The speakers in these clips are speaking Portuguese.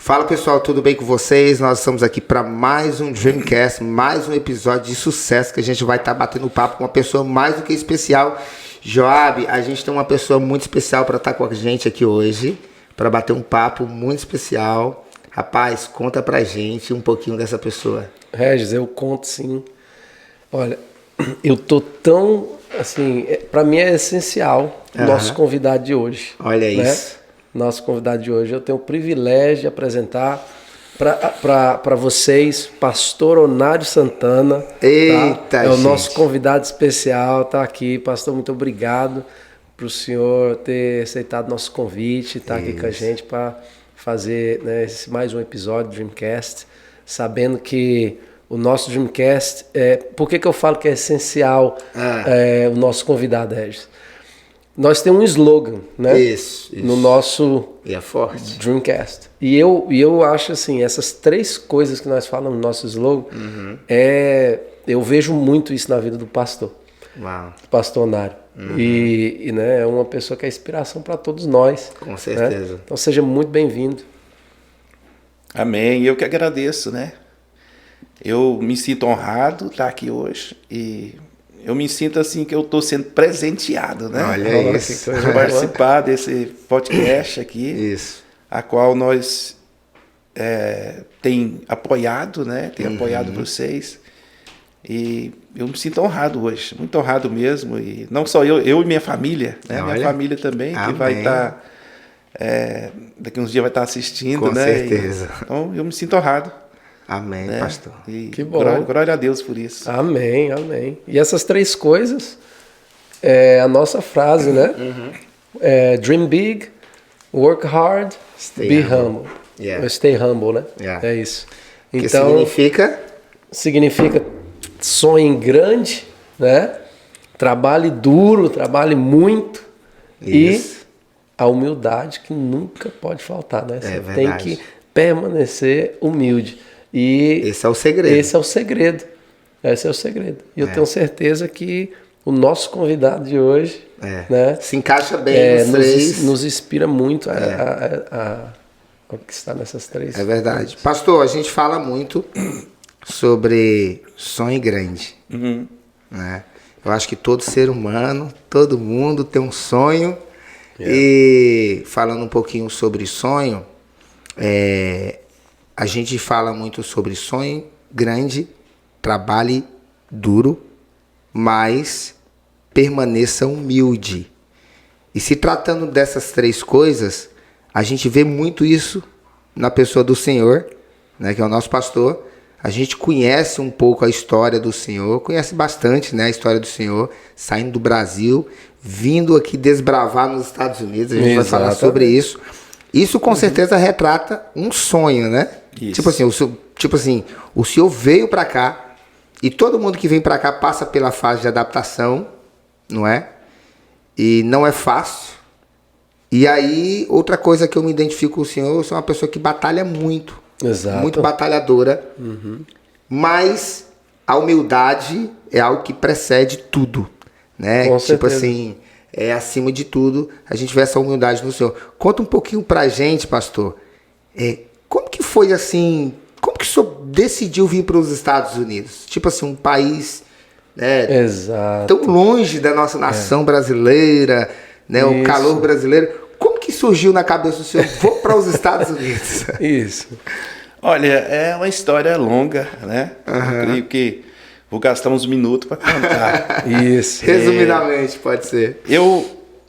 Fala pessoal, tudo bem com vocês? Nós estamos aqui para mais um Dreamcast, mais um episódio de sucesso que a gente vai estar batendo papo com uma pessoa mais do que especial. Joab, a gente tem uma pessoa muito especial para estar com a gente aqui hoje, para bater um papo muito especial. Rapaz, conta pra gente um pouquinho dessa pessoa. Regis, eu conto sim. Olha, eu tô tão, assim, para mim é essencial o nosso convidado de hoje. Olha isso. Nosso convidado de hoje, eu tenho o privilégio de apresentar para vocês, Pastor Onário Santana. Eita, tá? É o nosso convidado especial, tá aqui. Pastor, muito obrigado para o senhor ter aceitado nosso convite, estar aqui com a gente para fazer, né, mais um episódio do Dreamcast, sabendo que o nosso Dreamcast, por que eu falo que é essencial o nosso convidado, Regis? Nós temos um slogan, né? Isso. No nosso Dreamcast. E eu acho assim, essas três coisas que nós falamos no nosso slogan, eu vejo muito isso na vida do pastor. Uau. Pastor Onário. E né, é uma pessoa que é inspiração para todos nós. Com certeza. Né? Então seja muito bem-vindo. Amém. Eu que agradeço, né? Eu me sinto honrado estar aqui hoje e eu me sinto assim que eu estou sendo presenteado, né? Olha isso. Participar desse podcast aqui. Isso. A qual nós tem apoiado, né? Tem apoiado vocês. E eu me sinto honrado hoje, muito honrado mesmo. E não só eu e minha família, né? Minha família também, que vai estar, daqui uns dias vai estar assistindo, com né? certeza. Então eu me sinto honrado. Amém, né? pastor. E que bom. Glória a Deus por isso. Amém, amém. E essas três coisas é a nossa frase, né? Dream big, work hard, be humble. Yeah. Stay humble, né? Yeah. É isso. Que Então, significa sonhe grande, né? Trabalhe duro, trabalhe muito. Isso. E a humildade que nunca pode faltar, né? Você tem verdade. que permanecer humilde. E esse é o segredo. Esse é o segredo. Esse é o segredo. E eu tenho certeza que o nosso convidado de hoje, né, se encaixa bem nos inspira muito ao que está nessas três. É verdade. Pastor, a gente fala muito sobre sonho grande. Né? Eu acho que todo ser humano, todo mundo tem um sonho. E falando um pouquinho sobre sonho, a gente fala muito sobre sonho grande, trabalhe duro, mas permaneça humilde. E se tratando dessas três coisas, a gente vê muito isso na pessoa do Senhor, né, que é o nosso pastor. A gente conhece um pouco a história do Senhor, conhece bastante, né, a história do Senhor, saindo do Brasil, vindo aqui desbravar nos Estados Unidos. A gente vai falar sobre isso. Isso com certeza retrata um sonho, né? Isso. Tipo assim, o senhor veio para cá e todo mundo que vem para cá passa pela fase de adaptação, não é? E não é fácil. E aí, outra coisa que eu me identifico com o senhor, eu sou uma pessoa que batalha muito. Exato. Muito batalhadora. Mas a humildade é algo que precede tudo, né? Com tipo certeza. assim, acima de tudo, a gente vê essa humildade no Senhor. Conta um pouquinho pra gente, pastor. Como que foi assim? Como que o senhor decidiu vir para os Estados Unidos? Tipo assim, um país, né, tão longe da nossa nação brasileira, né, o calor brasileiro. Como que surgiu na cabeça do senhor? Vou para os Estados Unidos. Isso. Olha, é uma história longa, né? Eu creio que vou gastar uns minutos para contar. Isso. Resumidamente, pode ser.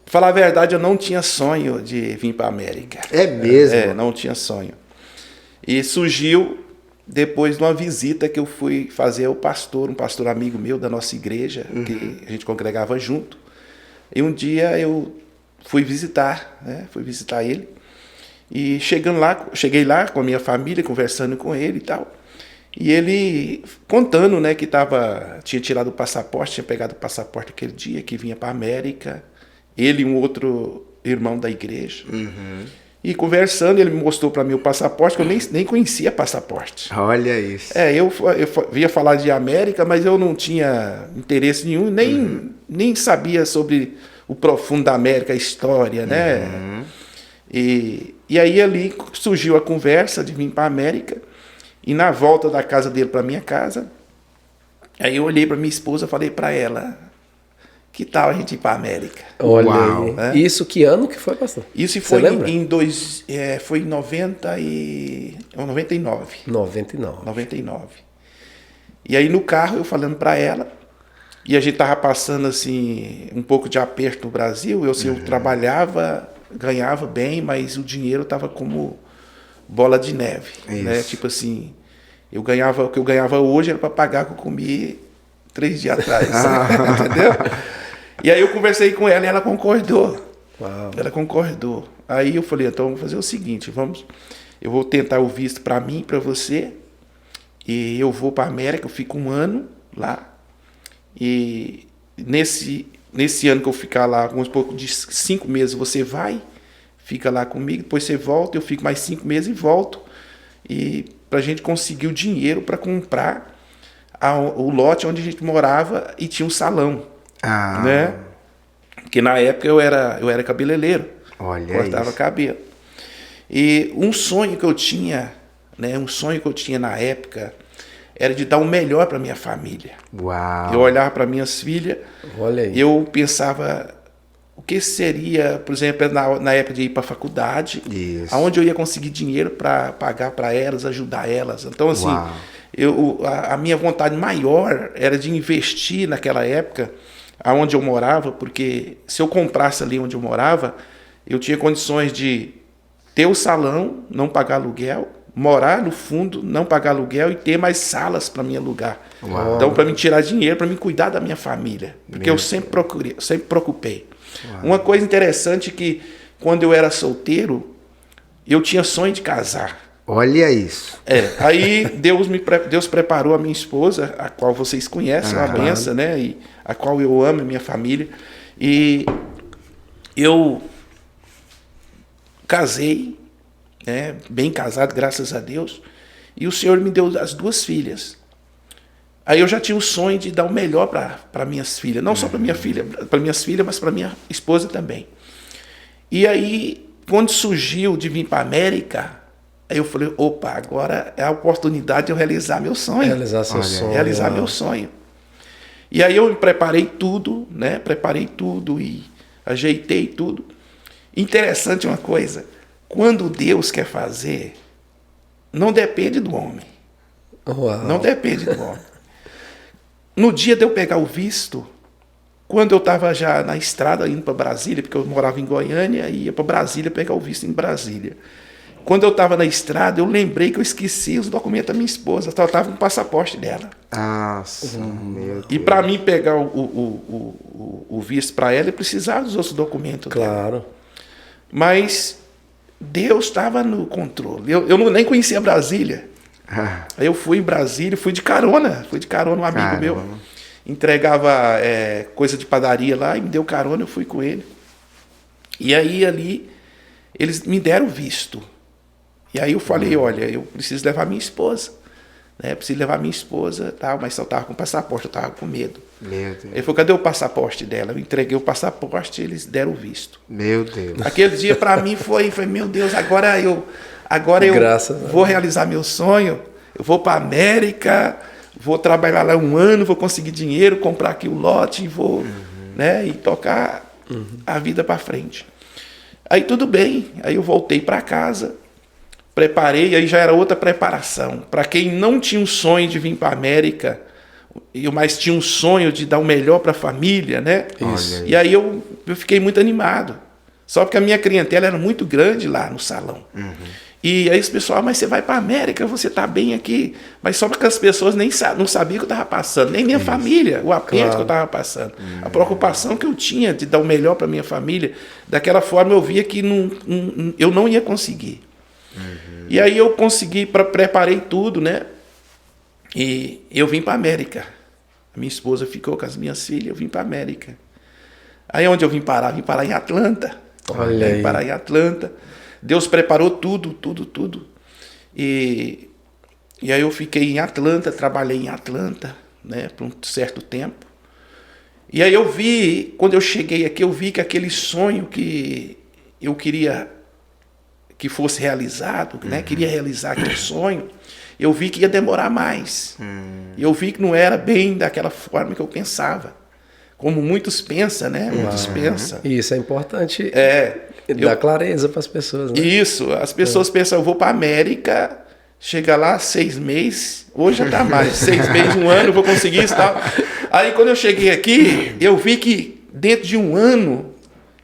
Falar a verdade, eu não tinha sonho de vir para a América. É mesmo? Não tinha sonho. E surgiu depois de uma visita que eu fui fazer ao pastor, um pastor amigo meu da nossa igreja, que a gente congregava junto. E um dia eu fui visitar ele. E cheguei lá com a minha família, conversando com ele e tal. E ele contando, né, que tinha tirado o passaporte, tinha pegado o passaporte aquele dia, que vinha para a América. Ele e um outro irmão da igreja. E conversando, ele me mostrou para mim o passaporte, que eu nem conhecia passaporte. Olha isso. Eu via falar de América, mas eu não tinha interesse nenhum, nem sabia sobre o profundo da América, a história, né? E E aí ali surgiu a conversa de vir para a América. E na volta da casa dele para minha casa, aí eu olhei para minha esposa e falei para ela, que tal a gente ir para a América? Olha Uau. aí. Isso que ano que foi, pastor? Isso Você foi lembra? foi em 99. 99. 99. E aí no carro eu falando para ela, e a gente tava passando assim um pouco de aperto no Brasil, eu trabalhava, ganhava bem, mas o dinheiro tava como bola de neve, né? Tipo assim, o que eu ganhava hoje era para pagar o que eu comi 3 dias atrás, entendeu? E aí eu conversei com ela e ela concordou. Uau. Ela concordou. Aí eu falei, então vamos fazer o seguinte, eu vou tentar o visto para mim, para você, e eu vou para a América, eu fico 1 ano lá, e nesse ano que eu ficar lá, vamos supor, de 5 meses você vai, fica lá comigo, depois você volta, eu fico mais 5 meses e volto, e para a gente conseguir o dinheiro para comprar o lote onde a gente morava e tinha um salão, né? Porque na época eu era cabeleireiro, cortava cabelo. E um sonho que eu tinha, né? Um sonho que eu tinha na época era de dar o melhor para minha família. Uau. Eu olhava para minhas filhas, Olha aí. eu pensava o que seria, por exemplo, na época de ir para a faculdade, aonde eu ia conseguir dinheiro para pagar para elas, ajudar elas. Então assim, a minha vontade maior era de investir naquela época aonde eu morava, porque se eu comprasse ali onde eu morava, eu tinha condições de ter o salão, não pagar aluguel, morar no fundo, não pagar aluguel e ter mais salas para me alugar. Uau. Então, para me tirar dinheiro, para me cuidar da minha família, porque eu sempre preocupei. Uau. Uma coisa interessante é que quando eu era solteiro, eu tinha sonho de casar. Olha isso. Aí Deus preparou a minha esposa, a qual vocês conhecem, uma benção, né? E a qual eu amo, minha família. E eu casei, né? Bem casado, graças a Deus. E o Senhor me deu as 2 filhas. Aí eu já tinha o sonho de dar o melhor para minhas filhas, não só para minha filha, para minhas filhas, mas para minha esposa também. E aí, quando surgiu de vir para a América, aí eu falei, opa, agora é a oportunidade de eu realizar meu sonho. Realizar seu sonho. Realizar meu sonho. E aí eu preparei tudo, né? Preparei tudo e ajeitei tudo. Interessante uma coisa, quando Deus quer fazer, não depende do homem. Uau. Não depende do homem. No dia de eu pegar o visto, quando eu estava já na estrada indo para Brasília, porque eu morava em Goiânia e ia para Brasília pegar o visto em Brasília. Quando eu estava na estrada, eu lembrei que eu esqueci os documentos da minha esposa. Ela estava com o passaporte dela. Nossa, meu Deus. E para mim pegar o visto para ela, eu precisava dos outros documentos dela. Claro. Mas Deus estava no controle. Eu nem conhecia Brasília. Aí eu fui em Brasília, fui de carona, um amigo meu. Entregava coisa de padaria lá e me deu carona, eu fui com ele. E aí ali, eles me deram visto. E aí eu falei, olha, eu preciso levar minha esposa. Né? Preciso levar minha esposa, tal, mas só estava com passaporte, eu estava com medo. Meu Deus. Ele falou, cadê o passaporte dela? Eu entreguei o passaporte, eles deram o visto. Meu Deus. Aquele dia para mim foi, meu Deus, agora eu vou realizar meu sonho, eu vou para a América, vou trabalhar lá 1 ano, vou conseguir dinheiro, comprar aqui o lote e vou, né, e tocar a vida para frente. Aí tudo bem, aí eu voltei para casa, preparei, aí já era outra preparação. Para quem não tinha um sonho de vir para a América, mas tinha um sonho de dar o melhor para a família, né? Isso. E aí eu fiquei muito animado. Só porque a minha clientela era muito grande lá no salão. E aí os pessoal, mas você vai para a América, você está bem aqui. Mas só porque as pessoas não sabiam o que eu estava passando, nem minha família, o aperto que eu estava passando. A preocupação que eu tinha de dar o melhor para minha família, daquela forma eu via que eu não ia conseguir. E aí eu preparei tudo, né? E eu vim para a América. A minha esposa ficou com as minhas filhas, eu vim para a América. Aí onde eu vim parar? Vim parar em Atlanta. Olha aí. Vim parar em Atlanta. Deus preparou tudo. E aí eu fiquei em Atlanta, trabalhei em Atlanta, né, por um certo tempo. E aí eu vi, quando eu cheguei aqui, eu vi que aquele sonho que eu queria que fosse realizado, né? Queria realizar aquele sonho, eu vi que ia demorar mais. Eu vi que não era bem daquela forma que eu pensava. Como muitos pensam, né? Muitos pensam. Isso é importante. Dar clareza para as pessoas, né? Isso, as pessoas pensam, eu vou para a América, chega lá 6 meses, hoje já tá mais, 6 meses, 1 ano, eu vou conseguir isso e tal. Aí quando eu cheguei aqui, eu vi que dentro de 1 ano,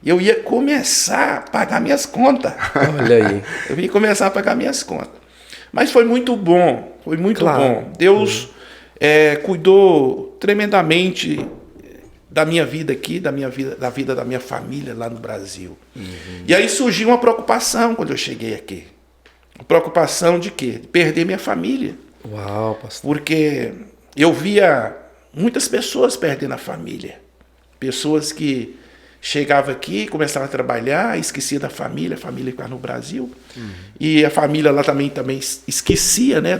eu ia começar a pagar minhas contas. Olha aí. Eu ia começar a pagar minhas contas. Mas foi muito bom, foi muito bom. Deus cuidou tremendamente da minha vida aqui, da vida da minha família lá no Brasil. E aí surgiu uma preocupação quando eu cheguei aqui. Preocupação de quê? De perder minha família. Uau, pastor. Porque eu via muitas pessoas perdendo a família. Pessoas que chegavam aqui, começavam a trabalhar, esquecia da família, a família ficava no Brasil. E a família lá também esquecia, né,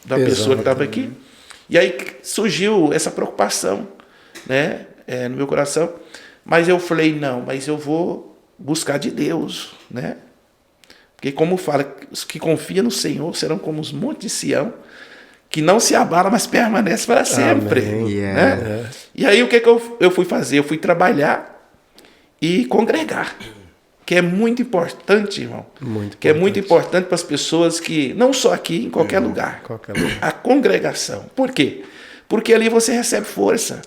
da pessoa que estava aqui. E aí surgiu essa preocupação, né, no meu coração. Mas eu falei, não, mas eu vou buscar de Deus, né? Porque como fala, os que confiam no Senhor serão como os montes de Sião, que não se abalam, mas permanecem para sempre. Né? E aí o que eu fui fazer? Eu fui trabalhar e congregar. Que é muito importante, irmão. Que é muito importante para as pessoas que, não só aqui, em qualquer lugar. A congregação. Por quê? Porque ali você recebe força.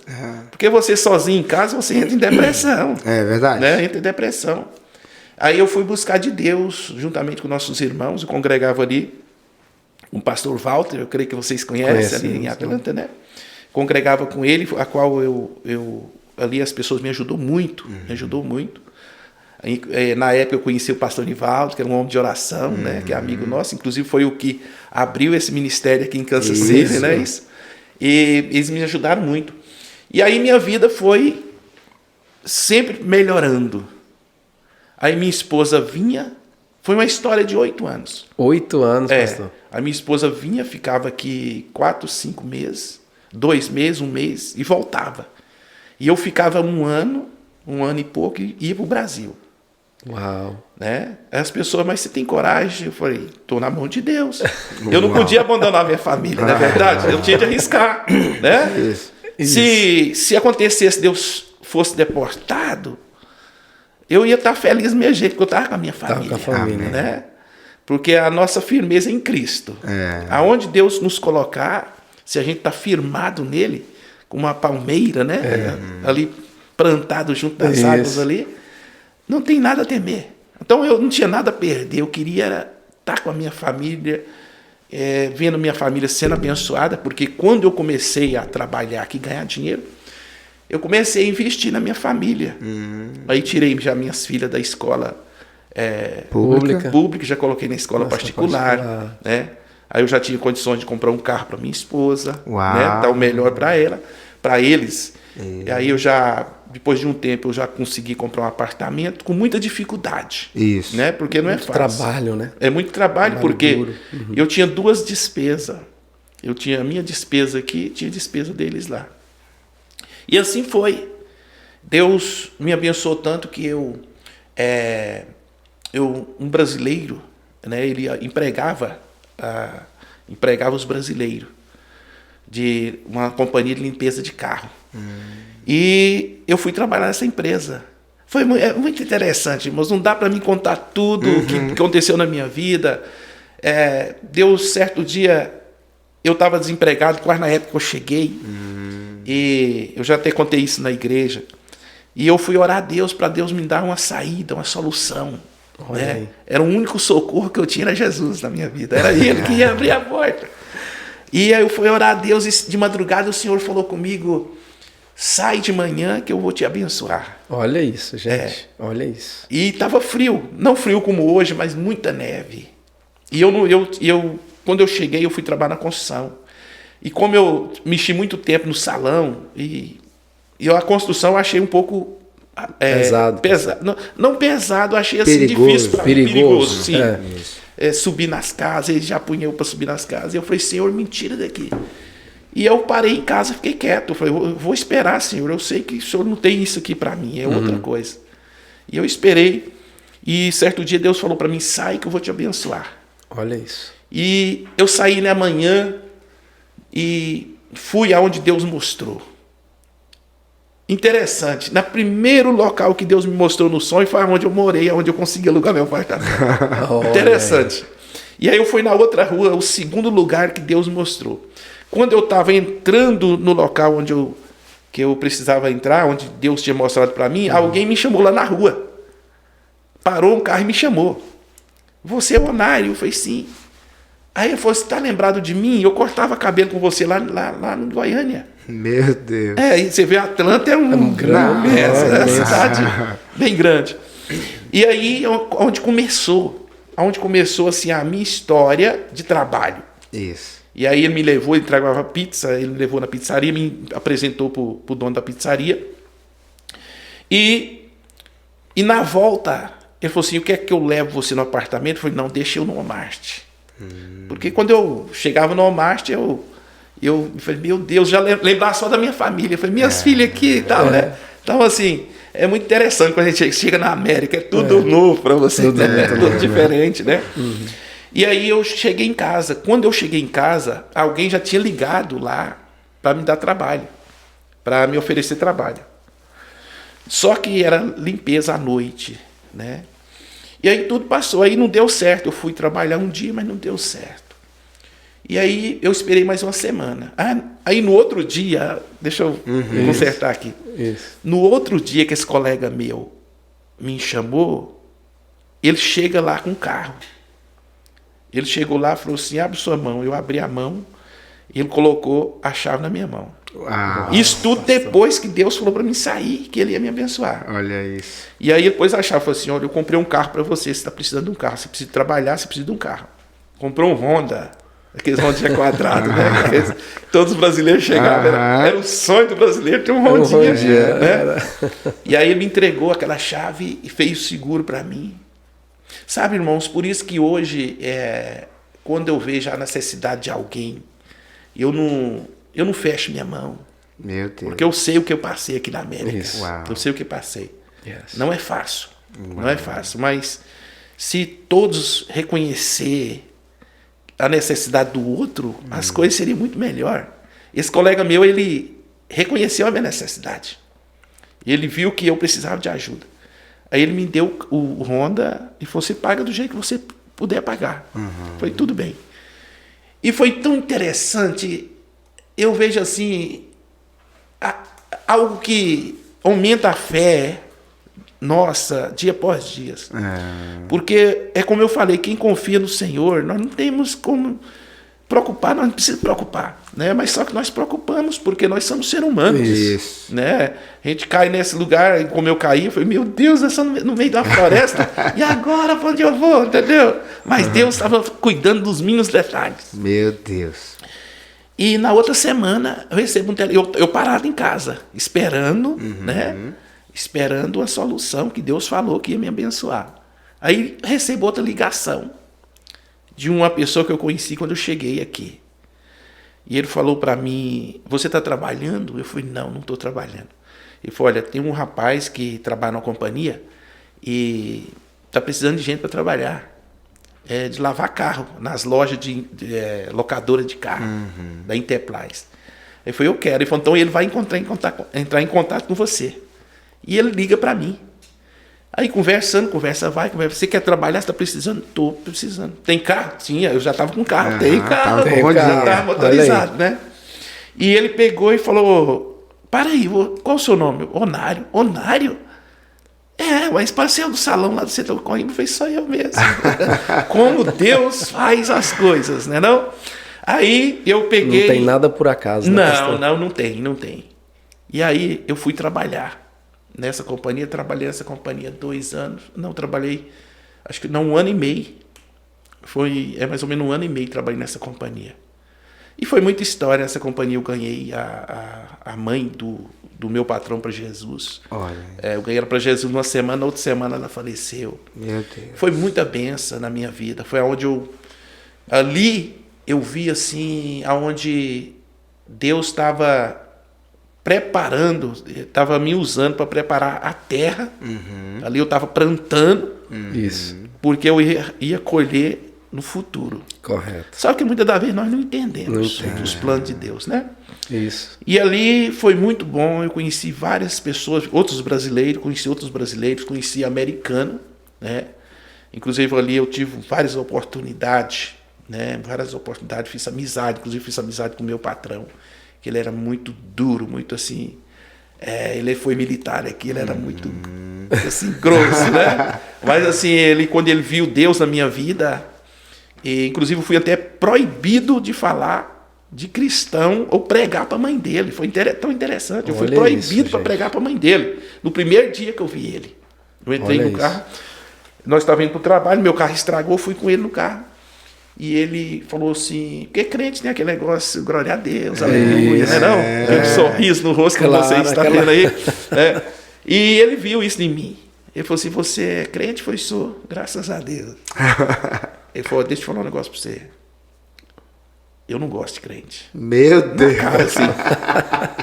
Porque você sozinho em casa, você entra em depressão. É verdade. Né? Entra em depressão. Aí eu fui buscar de Deus, juntamente com nossos irmãos, eu congregava ali, um pastor Walter, eu creio que vocês conhecem ali em Atlanta, né? Congregava com ele, a qual ali as pessoas me ajudou muito, Aí, na época eu conheci o pastor Nivaldo, que era um homem de oração, né? Que é amigo nosso, inclusive foi o que abriu esse ministério aqui em Kansas City, né? E eles me ajudaram muito. E aí minha vida foi sempre melhorando. Aí minha esposa vinha, foi uma história de 8 anos. 8 anos, pastor. A minha esposa vinha, ficava aqui 4, 5 meses, 2 meses, 1 mês, e voltava. E eu ficava 1 ano e pouco, e ia para o Brasil. Uau. Né? As pessoas, mas você tem coragem? Eu falei, estou na mão de Deus. Eu não podia abandonar minha família, não é verdade? Eu tinha de arriscar. Né? Se acontecesse, Deus fosse deportado, eu ia estar feliz do mesmo jeito, porque eu estava com a minha família. Com a família. Né? Porque a nossa firmeza é em Cristo. Aonde Deus nos colocar, se a gente está firmado nele, como uma palmeira, né? Ali plantado junto das águas ali, não tem nada a temer. Então eu não tinha nada a perder, eu queria estar com a minha família, vendo minha família sendo abençoada, porque quando eu comecei a trabalhar aqui, ganhar dinheiro, eu comecei a investir na minha família. Aí tirei já minhas filhas da escola pública, já coloquei na escola particular. Né? Aí eu já tinha condições de comprar um carro para minha esposa, né? Dar o melhor para ela, para eles. E aí eu já, depois de um tempo, eu já consegui comprar um apartamento com muita dificuldade. Isso. Né? Porque não é fácil. Trabalho, né? É muito trabalho, porque eu tinha 2 despesas. Eu tinha a minha despesa aqui, tinha a despesa deles lá. E assim foi. Deus me abençoou tanto que um brasileiro, né, ele empregava os brasileiros de uma companhia de limpeza de carro. E eu fui trabalhar nessa empresa. Foi muito interessante, irmãos. Não dá para me contar tudo o que aconteceu na minha vida. Deus, certo dia, eu estava desempregado, quase na época que eu cheguei. E eu já até contei isso na igreja. E eu fui orar a Deus para Deus me dar uma saída, uma solução. Né? Era o único socorro que eu tinha, era Jesus na minha vida. Era Ele que ia abrir a porta. E aí eu fui orar a Deus e de madrugada o Senhor falou comigo, sai de manhã que eu vou te abençoar. Olha isso, gente. Olha isso. E estava frio. Não frio como hoje, mas muita neve. E quando eu cheguei, eu fui trabalhar na construção. E como eu mexi muito tempo no salão, e a construção eu achei um pouco pesado. Não pesado, eu achei assim difícil. Perigoso, sim. Subir nas casas, ele já punha eu para subir nas casas. E eu falei, Senhor, me tira daqui. E eu parei em casa, fiquei quieto. Eu falei, eu vou esperar, Senhor. Eu sei que o Senhor não tem isso aqui para mim, é outra coisa. E eu esperei. E certo dia Deus falou para mim, sai que eu vou te abençoar. Olha isso. E eu saí na manhã e fui aonde Deus mostrou. Interessante, no primeiro local que Deus me mostrou no sonho foi onde eu morei, onde eu consegui alugar meu apartamento. Interessante. E aí eu fui na outra rua, o segundo lugar que Deus mostrou. Quando eu estava entrando no local que eu precisava entrar, onde Deus tinha mostrado para mim, alguém me chamou lá na rua. Parou um carro e me chamou. Você é o Onário? Eu falei, sim. Aí ele falou, você está lembrado de mim? Eu cortava cabelo com você lá no Goiânia. Meu Deus. E você vê, Atlanta é um grande, é uma cidade bem grande. E aí, onde começou assim, a minha história de trabalho. Isso. E aí ele me levou, ele entregava pizza, ele me levou na pizzaria, me apresentou pro dono da pizzaria. E na volta, ele falou assim, o que é que eu levo você no apartamento? Eu falei, não, deixa eu no Walmart. Porque quando eu chegava no Walmart, eu falei, meu Deus, já lembrava só da minha família. Eu falei, minhas filhas aqui e tal, né? Então, assim, é muito interessante quando a gente chega na América, é tudo novo para você, né? Tudo diferente, né? E aí eu cheguei em casa. Quando eu cheguei em casa, alguém já tinha ligado lá para me dar trabalho, para me oferecer trabalho. Só que era limpeza à noite, né? E aí tudo passou, aí não deu certo. Eu fui trabalhar um dia, mas não deu certo. E aí eu esperei mais uma semana. Aí no outro dia, deixa eu consertar aqui. Isso. No outro dia que esse colega meu me chamou, ele chega lá com o carro. Ele chegou lá e falou assim, abre sua mão. Eu abri a mão e ele colocou a chave na minha mão. Isso tudo depois que Deus falou para mim sair, que ele ia me abençoar. Olha isso. E aí depois a chave falou assim, olha, eu comprei um carro para você, você está precisando de um carro. Você precisa trabalhar, você precisa de um carro. Comprou um Honda. Aqueles Hondinha quadrado, né? Todos os brasileiros chegavam. Era o sonho do brasileiro ter um Hondinha. Né? E aí ele me entregou aquela chave e fez o seguro para mim. Sabe, irmãos, por isso que hoje, quando eu vejo a necessidade de alguém, eu não fecho minha mão. Meu Deus. Porque eu sei o que eu passei aqui na América. Eu sei o que passei. Yes. Não é fácil. Não é fácil. Mas se todos reconhecer a necessidade do outro, as coisas seriam muito melhor. Esse colega meu, ele reconheceu a minha necessidade. Ele viu que eu precisava de ajuda. Aí ele me deu o Honda e falou, você paga do jeito que você puder pagar. Foi tudo bem. E foi tão interessante, eu vejo assim, algo que aumenta a fé nossa, dia após dia. Porque é como eu falei, quem confia no Senhor, nós não temos como preocupar, nós não precisamos preocupar, né? Mas só que nós preocupamos, porque nós somos seres humanos. Isso. Né? A gente cai nesse lugar, como eu caí, eu falei, meu Deus, eu sou no meio da floresta, e agora para onde eu vou, entendeu? Mas Deus estava cuidando dos mínimos detalhes. Meu Deus. E na outra semana, eu recebo eu parado em casa, esperando, né? Esperando a solução que Deus falou que ia me abençoar. Aí recebo outra ligação de uma pessoa que eu conheci quando eu cheguei aqui. E ele falou para mim, você está trabalhando? Eu falei, não estou trabalhando. Ele falou, olha, tem um rapaz que trabalha na companhia e está precisando de gente para trabalhar. De lavar carro nas lojas de locadora de carro, da Interplaz. Ele falou, eu quero. Ele falou, então ele vai entrar em contato com você. E ele liga para mim. Aí conversa vai. Você quer trabalhar? Você está precisando? Estou precisando. Tem carro? Tinha, eu já estava com carro. Tem carro. Já estava motorizado, né? E ele pegou e falou, para aí, qual o seu nome? Onário. Onário? Mas passei do salão lá do setor Coimbra, foi só eu mesmo. Como Deus faz as coisas, né? Não? Aí eu peguei... Não tem nada por acaso, né, pastor? Não tem. E aí eu fui trabalhar nessa companhia, trabalhei nessa companhia 2 anos. Não, trabalhei, acho que não, 1 ano e meio. Mais ou menos 1 ano e meio trabalhei nessa companhia. E foi muita história nessa companhia. Eu ganhei a mãe do meu patrão para Jesus. Olha. Eu ganhei ela para Jesus numa semana, na outra semana ela faleceu. Meu Deus. Foi muita bênção na minha vida. Foi onde ali eu vi assim, aonde Deus estava preparando, estava me usando para preparar a terra. Ali eu estava plantando, Isso, porque eu ia colher no futuro. correto. Só que muitas das vezes nós não Não entendemos entende. os planos de Deus, né? Isso. E ali foi muito bom, eu conheci várias pessoas, outros brasileiros, conheci americano, né? Inclusive ali eu tive várias oportunidades, né? Fiz amizade, inclusive fiz amizade com o meu patrão, que ele era muito duro, muito assim, ele foi militar aqui, ele era muito assim, grosso, né? Mas assim, quando ele viu Deus na minha vida, e inclusive eu fui até proibido de falar de cristão ou pregar para a mãe dele. Foi tão interessante. Eu fui Olha proibido isso, para gente. pregar para a mãe dele. No primeiro dia que eu vi ele. Eu entrei Olha no isso. carro. Nós estávamos indo para o trabalho, meu carro estragou, fui com ele no carro. E ele falou assim, porque crente tem aquele negócio, glória a Deus, aleluia, né não? Aquele sorriso no rosto que Claro, você está aquela- vendo aí. né? E ele viu isso em mim. Ele falou assim, você é crente? Foi, sou, graças a Deus. Ele falou, deixa eu falar um negócio para você. Eu não gosto de crente. Meu Deus. Cara, assim,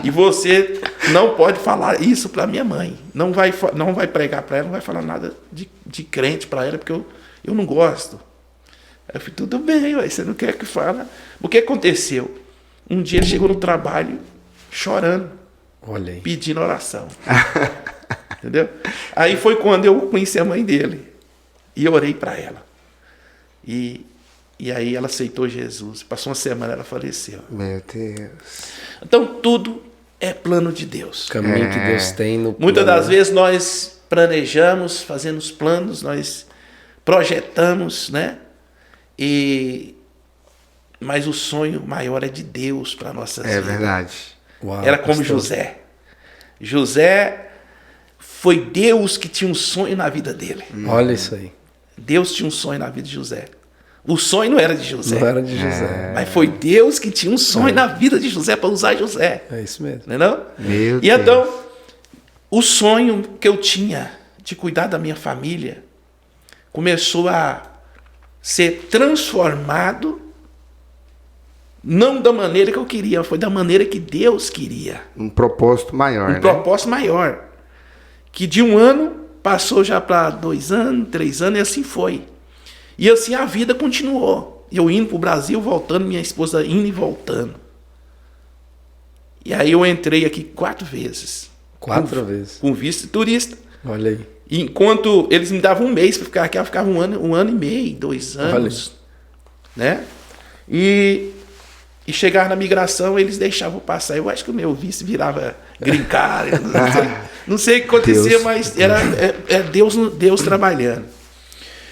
e você não pode falar isso para minha mãe. Não vai pregar para ela, não vai falar nada de crente para ela, porque eu não gosto. Aí eu falei, tudo bem, ué, você não quer que fale. O que aconteceu? Um dia ele chegou no trabalho chorando, Olha aí. pedindo oração. Entendeu? Aí foi quando eu conheci a mãe dele. E eu orei para ela. E aí ela aceitou Jesus. Passou uma semana, ela faleceu. Meu Deus. Então tudo é plano de Deus. O caminho que Deus tem no Muitas plano. das vezes nós planejamos, fazemos planos, nós projetamos, né? Mas o sonho maior é de Deus para nossas É vidas. verdade. Uau, Era como pastor. José. José foi Deus que tinha um sonho na vida dele. Olha isso aí. Deus tinha um sonho na vida de José. O sonho não era de José, Não era de José. mas foi Deus que tinha um sonho na vida de José para usar José. É isso mesmo. Não é não? Meu E Deus. então, o sonho que eu tinha de cuidar da minha família começou a ser transformado, não da maneira que eu queria, foi da maneira que Deus queria. Um propósito maior, Um né? propósito maior. Que de 1 ano passou já para 2 anos, 3 anos, e assim foi. E assim a vida continuou. Eu indo para o Brasil, voltando, minha esposa indo e voltando. E aí eu entrei aqui 4 vezes. 4 vezes. Com visto de turista. Olha aí. E enquanto eles me davam 1 mês para ficar aqui, eu ficava 1 ano e meio, 2 anos. Né? E chegar na migração, eles deixavam passar. Eu acho que o meu visto virava green card. Não sei o que acontecia, Deus. mas era Deus trabalhando.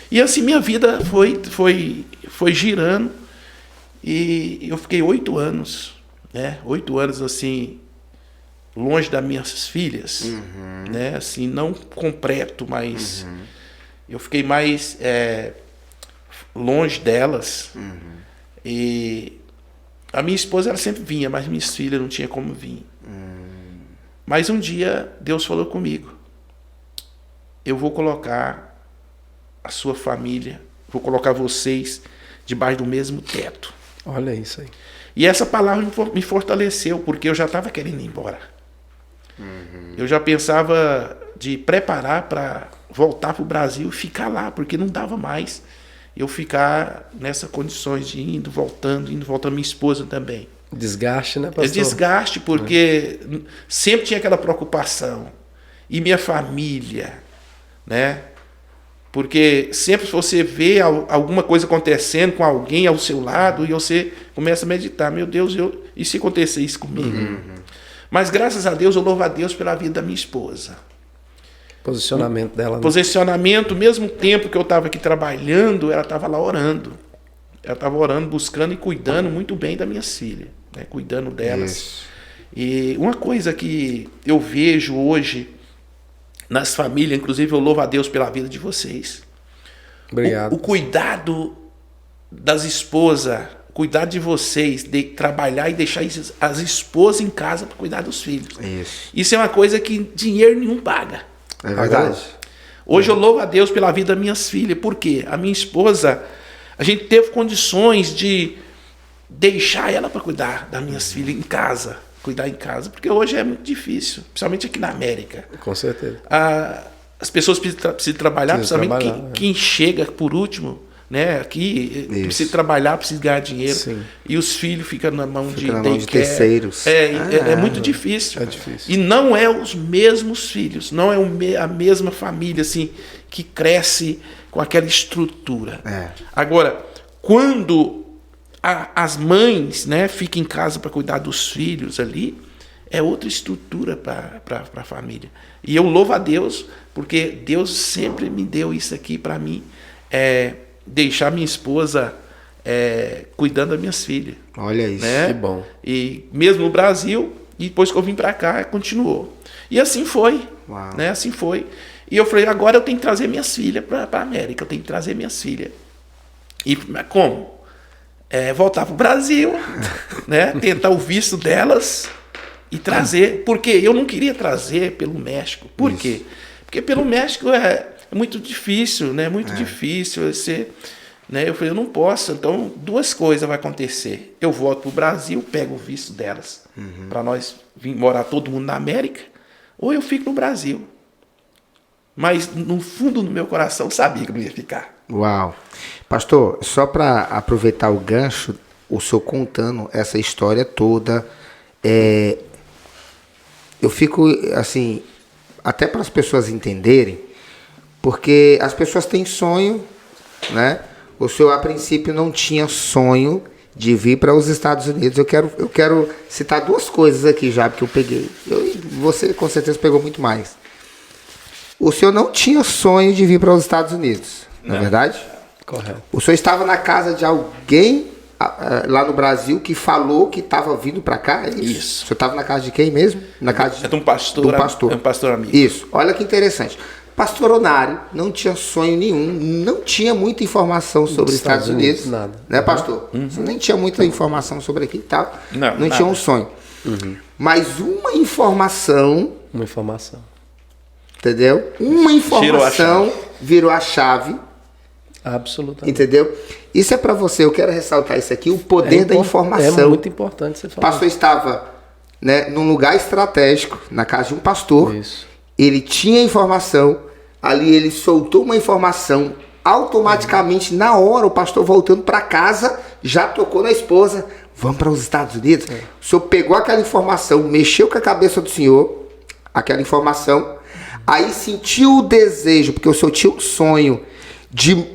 E assim minha vida foi girando. E eu fiquei 8 anos, né? 8 anos assim, longe das minhas filhas, né? Assim, não completo, mas eu fiquei mais longe delas. E a minha esposa ela sempre vinha, mas minhas filhas não tinha como vir. Mas um dia Deus falou comigo: eu vou colocar a sua família, vou colocar vocês debaixo do mesmo teto. Olha isso aí. E essa palavra me fortaleceu, porque eu já estava querendo ir embora. Eu já pensava de preparar para voltar para o Brasil e ficar lá, porque não dava mais eu ficar nessas condições de indo, voltando, minha esposa também. Desgaste, né, pastor? É desgaste, porque sempre tinha aquela preocupação. E minha família, né? Porque sempre você vê alguma coisa acontecendo com alguém ao seu lado e você começa a meditar, meu Deus, e se acontecer isso comigo? Mas graças a Deus, eu louvo a Deus pela vida da minha esposa. Posicionamento dela. Né? Posicionamento, mesmo tempo que eu estava aqui trabalhando, ela estava lá orando. Ela estava orando, buscando e cuidando muito bem das minhas filhas, né? Cuidando delas. Isso. E uma coisa que eu vejo hoje nas famílias, inclusive eu louvo a Deus pela vida de vocês. Obrigado. O cuidado das esposas, cuidado de vocês, de trabalhar e deixar as esposas em casa para cuidar dos filhos. Isso. Isso é uma coisa que dinheiro nenhum paga. É verdade. Hoje eu louvo a Deus pela vida das minhas filhas. Por quê? A minha esposa, a gente teve condições de deixar ela para cuidar das minhas filhas em casa. Cuidar em casa. Porque hoje é muito difícil. Principalmente aqui na América. Com certeza. as pessoas precisam trabalhar, principalmente quem né? chega por último, né? Aqui precisa trabalhar, precisa ganhar dinheiro. Sim. E os filhos ficam na mão de terceiros. É muito difícil. É difícil. E não é os mesmos filhos, não é a mesma família assim que cresce com aquela estrutura. Agora, quando as mães, né, ficam em casa para cuidar dos filhos ali, é outra estrutura para a família. E eu louvo a Deus, porque Deus sempre me deu isso aqui para mim, deixar minha esposa cuidando das minhas filhas. Olha isso, né? Que bom. E mesmo no Brasil, e depois que eu vim para cá, continuou. E assim foi. Uau. Né? Assim foi. E eu falei, agora eu tenho que trazer minhas filhas para a América, eu tenho que trazer minhas filhas. E como? Voltar para o Brasil, né? Tentar o visto delas e trazer. Porque eu não queria trazer pelo México. Por quê? Porque pelo México é muito difícil, né? Muito difícil ser, né? Eu falei, eu não posso. Então, duas coisas vão acontecer. Eu volto para o Brasil, pego o visto delas, para nós vir morar todo mundo na América, ou eu fico no Brasil. Mas, no fundo do meu coração, sabia que não ia ficar. Uau. Pastor, só para aproveitar o gancho, o senhor contando essa história toda, eu fico, assim, até para as pessoas entenderem, porque as pessoas têm sonho, né? O senhor, a princípio, não tinha sonho de vir para os Estados Unidos. Eu quero citar duas coisas aqui já, porque eu peguei. Você, com certeza, pegou muito mais. O senhor não tinha sonho de vir para os Estados Unidos, não é verdade? Correto. O senhor estava na casa de alguém lá no Brasil que falou que estava vindo para cá? É isso. Isso. O senhor estava na casa de quem mesmo? Na casa De um pastor. do pastor. É um pastor amigo. Isso. Olha que interessante. Pastor Onário não tinha sonho nenhum, não tinha muita informação sobre os Estados Unidos. Nada. Né, pastor? Você nem tinha muita informação sobre aqui e tal. Não tinha um sonho. Mas uma informação... Uma informação. Entendeu? Uma informação virou a chave. Absolutamente. Entendeu? Isso é para você. Eu quero ressaltar isso aqui, o poder da informação. É muito importante você O falar. pastor estava, né, num lugar estratégico, na casa de um pastor. Isso. Ele tinha informação. Ali ele soltou uma informação. Automaticamente, na hora, o pastor voltando para casa, já tocou na esposa. Vamos para os Estados Unidos? O senhor pegou aquela informação, mexeu com a cabeça do senhor, aquela informação. Aí sentiu o desejo, porque o senhor tinha um sonho de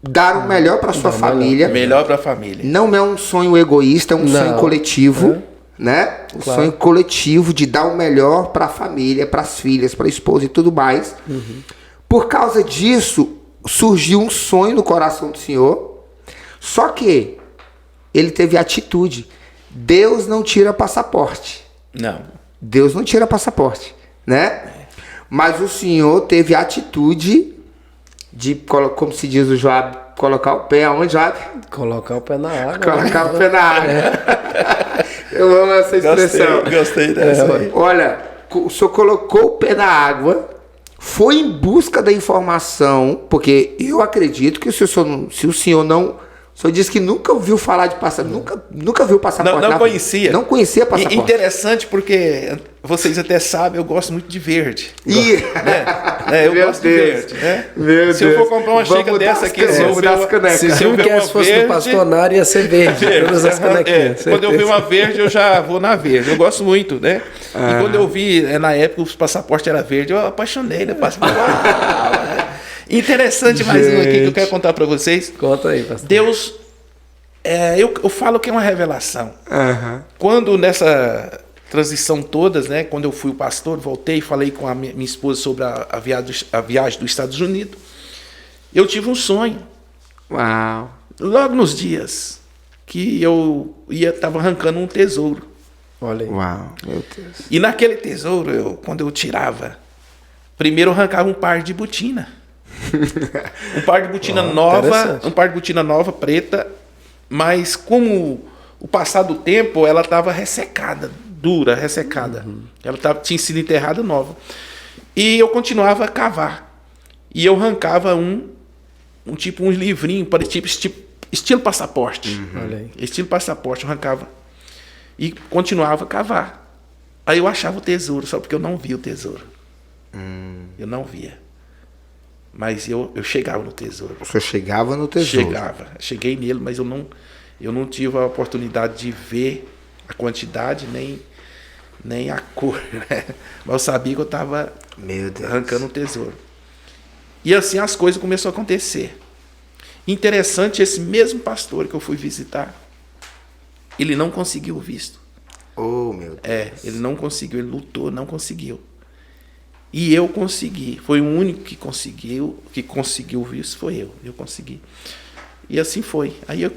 dar o melhor para sua família. Melhor para a família. Não é um sonho egoísta, é um sonho coletivo, né? Um sonho coletivo de dar o melhor para a família, para as filhas, para a esposa e tudo mais. Por causa disso, surgiu um sonho no coração do senhor. Só que ele teve atitude. Deus não tira passaporte. Não. Deus não tira passaporte, né? Mas o senhor teve a atitude de, como se diz o Joab, colocar o pé aonde, Joab? Colocar o pé na água. Colocar o pé na água. Eu amo essa expressão. Gostei dessa aí. Olha, o senhor colocou o pé na água, foi em busca da informação, porque eu acredito que se o senhor não... O senhor disse que nunca ouviu falar de passaporte, nunca viu passaporte. Não conhecia. Não conhecia passaporte. Interessante porque, vocês até sabem, eu gosto muito de verde. Eu Meu gosto Deus. de verde. Né? Meu se eu for comprar uma xícara dessa aqui, se eu ver uma fosse verde, do pastonário, ia ser verde. Todas as canequinhas. Quando eu ver uma verde, eu já vou na verde. Eu gosto muito, né? E quando eu vi, na época, os passaportes eram verdes, eu apaixonei, né? Interessante mais um aqui que eu quero contar para vocês. Conta aí, pastor. Deus, eu falo que é uma revelação. Quando nessa transição todas, né, quando eu fui o pastor, voltei e falei com a minha esposa sobre a viagem dos Estados Unidos, eu tive um sonho. Uau. Logo nos dias que eu estava arrancando um tesouro. Olha aí. Uau, meu Deus. E naquele tesouro, quando eu tirava, primeiro eu arrancava um par de botina. Um par de botina nova, preta, mas como o passar do tempo, ela estava ressecada, dura, ressecada. Ela tinha sido enterrada nova. E eu continuava a cavar. E eu arrancava um livrinho, estilo passaporte. Olha aí. Estilo passaporte, eu arrancava. E continuava a cavar. Aí eu achava o tesouro, só porque eu não via o tesouro. Eu não via. Mas eu chegava no tesouro. O senhor chegava no tesouro? Chegava. Cheguei nele, mas eu não tive a oportunidade de ver a quantidade, nem a cor, né? Mas eu sabia que eu estava arrancando um tesouro. E assim as coisas começaram a acontecer. Interessante, esse mesmo pastor que eu fui visitar, ele não conseguiu o visto. Oh, meu Deus. Ele não conseguiu, ele lutou, não conseguiu. E eu consegui. Foi o único que conseguiu o visto, foi eu consegui. E assim foi. Aí eu...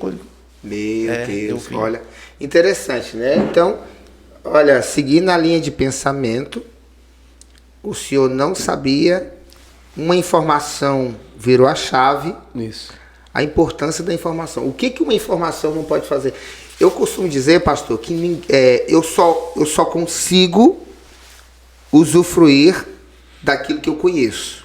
Meu Deus, olha, interessante, né? Então, olha, seguindo a linha de pensamento, o senhor não sabia, uma informação virou a chave. Isso. A importância da informação. O que uma informação não pode fazer? Eu costumo dizer, pastor, que eu só consigo usufruir daquilo que eu conheço.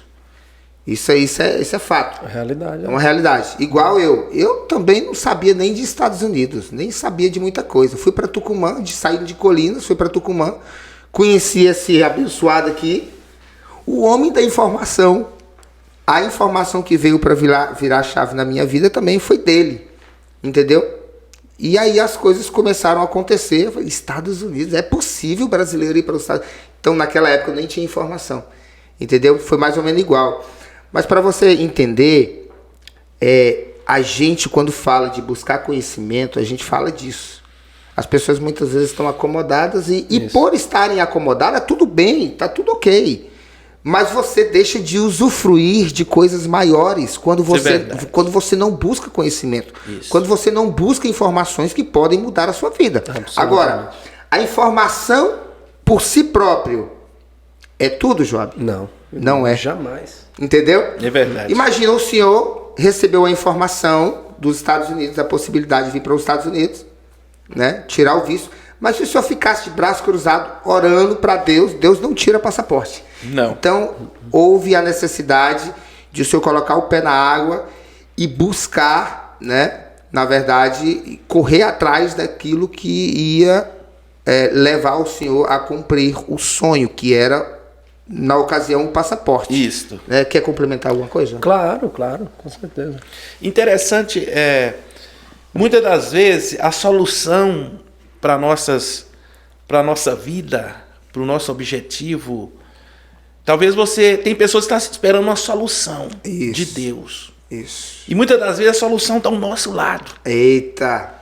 Isso é fato. É realidade. É uma realidade. Igual eu também não sabia nem de Estados Unidos, nem sabia de muita coisa. Fui para Tucumã, saí de Colinas, fui para Tucumã, conheci esse abençoado aqui, o homem da informação. A informação que veio para virar a chave na minha vida também foi dele, entendeu? E aí as coisas começaram a acontecer. Eu falei, Estados Unidos, é possível o brasileiro ir para os Estados Unidos? Então naquela época eu nem tinha informação, entendeu? Foi mais ou menos igual. Mas para você entender, a gente quando fala de buscar conhecimento, a gente fala disso. As pessoas muitas vezes estão acomodadas e por estarem acomodadas, tudo bem, tá tudo ok. Mas você deixa de usufruir de coisas maiores quando você não busca conhecimento. Isso. Quando você não busca informações que podem mudar a sua vida. Agora, a informação por si próprio é tudo, Joab? Não é. Jamais. Entendeu? É verdade. Imagina, o senhor recebeu a informação dos Estados Unidos, a possibilidade de vir para os Estados Unidos, né? Tirar o visto. Mas se o senhor ficasse de braço cruzado, orando para Deus, Deus não tira passaporte. Não. Então, houve a necessidade de o senhor colocar o pé na água e buscar, né? Na verdade, correr atrás daquilo que ia levar o senhor a cumprir o sonho, que era, na ocasião, o passaporte. Isso. Quer complementar alguma coisa? Claro, com certeza. Interessante, muitas das vezes, a solução para a nossa vida, para o nosso objetivo, talvez tem pessoas que estão esperando uma solução de Deus. Isso. E muitas das vezes a solução está ao nosso lado. Eita!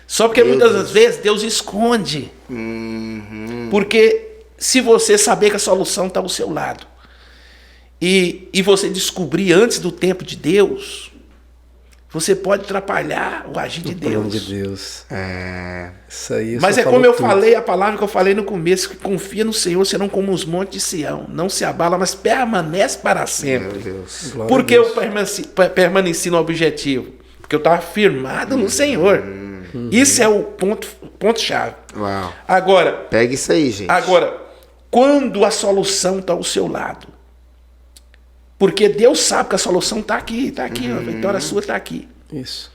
Só porque muitas das vezes Deus esconde. Porque se você saber que a solução está ao seu lado e você descobrir antes do tempo de Deus, você pode atrapalhar o agir de Deus. Em nome de Deus. Isso aí. Mas como eu falei, a palavra que eu falei no começo, que confia no Senhor, serão como os montes de Sião. Não se abala, mas permanece para sempre. Meu Deus. Por que eu permaneci no objetivo? Porque eu estava firmado no Senhor. Isso é o ponto-chave. Uau. Agora, pega isso aí, gente. Agora, quando a solução está ao seu lado, porque Deus sabe que a solução está aqui, a vitória sua está aqui. Isso.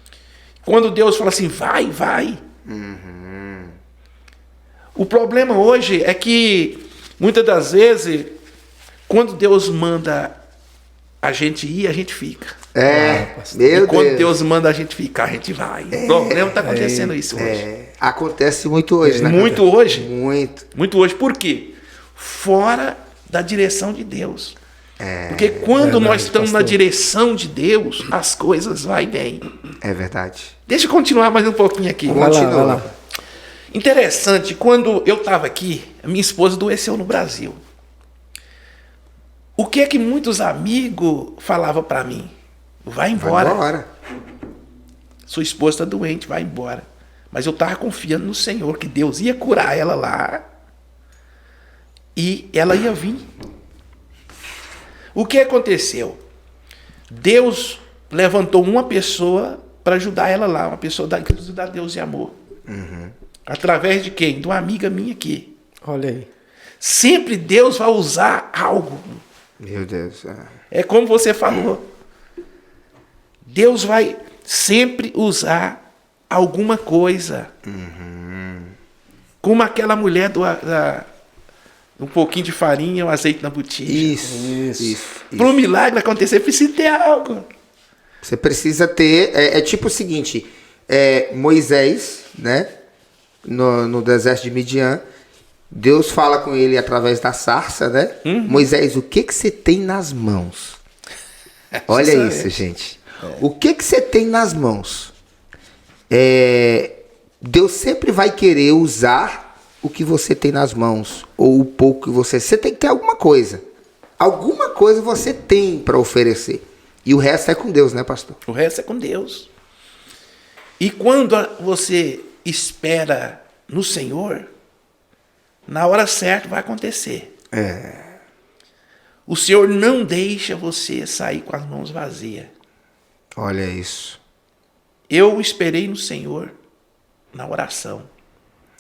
Quando Deus fala assim, vai. O problema hoje é que, muitas das vezes, quando Deus manda a gente ir, a gente fica. Meu Deus. Quando Deus. Deus manda a gente ficar, a gente vai. O problema está acontecendo isso hoje. Acontece muito hoje, né? Muito hoje. Muito hoje. Por quê? Fora da direção de Deus. Porque quando nós estamos na direção de Deus, as coisas vão bem. É verdade. Deixa eu continuar mais um pouquinho aqui. Vai lá. Interessante, quando eu estava aqui, a minha esposa adoeceu no Brasil. O que é que muitos amigos falavam para mim? Vai embora. Sua esposa está doente, vai embora. Mas eu estava confiando no Senhor, que Deus ia curar ela lá e ela ia vir. O que aconteceu? Deus levantou uma pessoa para ajudar ela lá, uma pessoa da Deus e Amor. Através de quem? De uma amiga minha aqui. Olha aí. Sempre Deus vai usar algo. Meu Deus. É como você falou. Deus vai sempre usar alguma coisa. Como aquela mulher um pouquinho de farinha, um azeite na botija. Isso. Para um milagre acontecer, precisa ter algo. Você precisa ter... É tipo o seguinte, Moisés, né? No deserto de Midian, Deus fala com ele através da sarça, né? Moisés, o que você tem nas mãos? Olha isso, gente. O que você tem nas mãos? Deus sempre vai querer usar o que você tem nas mãos, ou o pouco que você tem que ter alguma coisa. Alguma coisa você tem para oferecer. E o resto é com Deus, né, pastor? O resto é com Deus. E quando você espera no Senhor, na hora certa vai acontecer. O Senhor não deixa você sair com as mãos vazias. Olha isso. Eu esperei no Senhor na oração.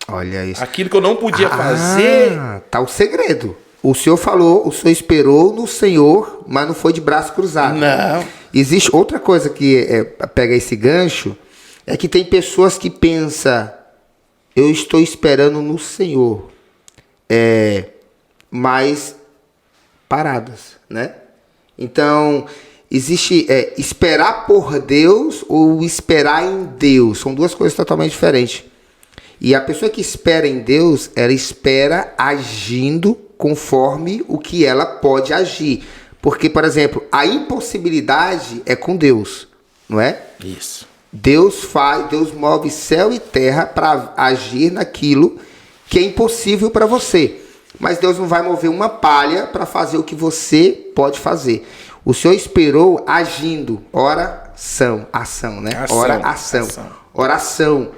Olha isso. Aquilo que eu não podia fazer. Tá o segredo. O senhor falou, o senhor esperou no Senhor, mas não foi de braço cruzado. Não. Existe outra coisa que pega esse gancho, é que tem pessoas que pensam, eu estou esperando no Senhor, mas paradas, né? Então, existe esperar por Deus ou esperar em Deus. São duas coisas totalmente diferentes. E a pessoa que espera em Deus, ela espera agindo conforme o que ela pode agir. Porque, por exemplo, a impossibilidade é com Deus, não é? Isso. Deus move céu e terra para agir naquilo que é impossível para você. Mas Deus não vai mover uma palha para fazer o que você pode fazer. O Senhor esperou agindo. Ação, né? Oração.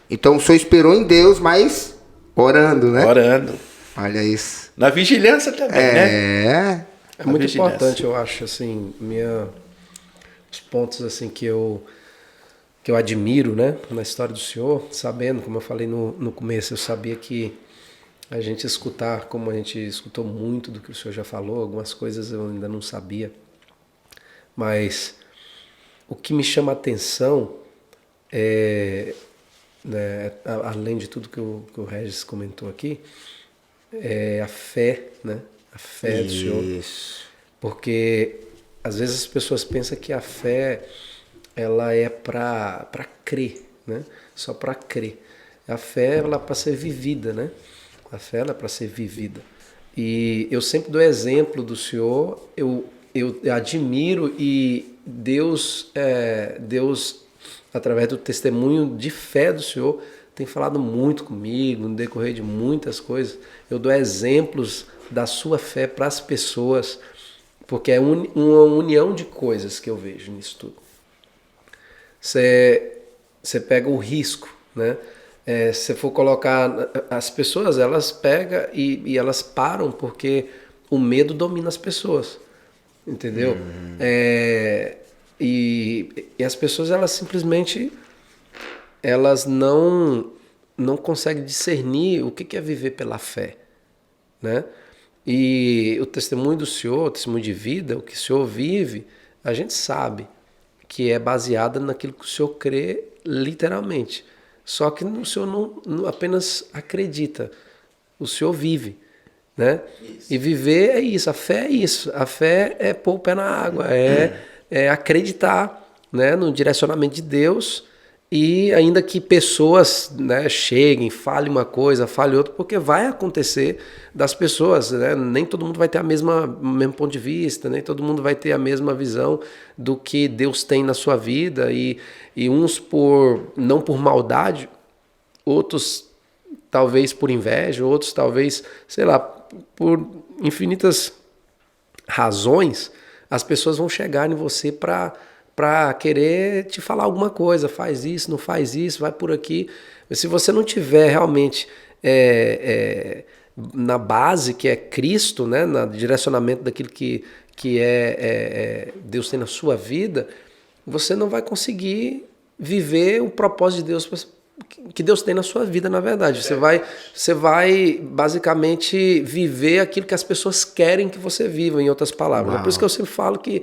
Então o Senhor esperou em Deus, mas orando, né? Orando. Olha isso. Na vigilância também, né? É muito importante, eu acho, assim, os pontos assim que eu admiro, né, na história do Senhor, sabendo, como eu falei no começo, eu sabia que a gente escutar, como a gente escutou muito do que o Senhor já falou, algumas coisas eu ainda não sabia, mas o que me chama a atenção né, além de tudo que o Regis comentou aqui, é a fé, né? A fé do Senhor. Porque às vezes as pessoas pensam que a fé ela é para crer, né? Só para crer. A fé ela é para ser vivida, né? A fé ela é para ser vivida. E eu sempre dou exemplo do Senhor, eu admiro e Deus, através do testemunho de fé do Senhor, tem falado muito comigo no decorrer de muitas coisas. Eu dou exemplos da sua fé para as pessoas, porque é uma união de coisas que eu vejo nisso tudo. Você pega o risco, né? Se for colocar, as pessoas elas pegam e elas param porque o medo domina as pessoas, entendeu? E as pessoas elas simplesmente elas não conseguem discernir o que é viver pela fé, né? E o testemunho do Senhor, o testemunho de vida, o que o Senhor vive, a gente sabe que é baseado naquilo que o Senhor crê literalmente. Só que o Senhor não apenas acredita, o Senhor vive, né? Isso. E viver é isso, a fé é isso. A fé é pôr o pé na água, é acreditar, né, no direcionamento de Deus. E ainda que pessoas, né, cheguem, falem uma coisa, falem outra, porque vai acontecer das pessoas, né? Nem todo mundo vai ter o mesmo ponto de vista, nem todo mundo vai ter a mesma visão do que Deus tem na sua vida, e uns não por maldade, outros talvez por inveja, outros talvez, sei lá, por infinitas razões, as pessoas vão chegar em você para querer te falar alguma coisa, faz isso, não faz isso, vai por aqui. Se você não tiver realmente na base que é Cristo, né, no direcionamento daquilo que Deus tem na sua vida, você não vai conseguir viver o propósito de Deus que Deus tem na sua vida, na verdade. Você vai basicamente viver aquilo que as pessoas querem que você viva, em outras palavras. Uau. É por isso que eu sempre falo que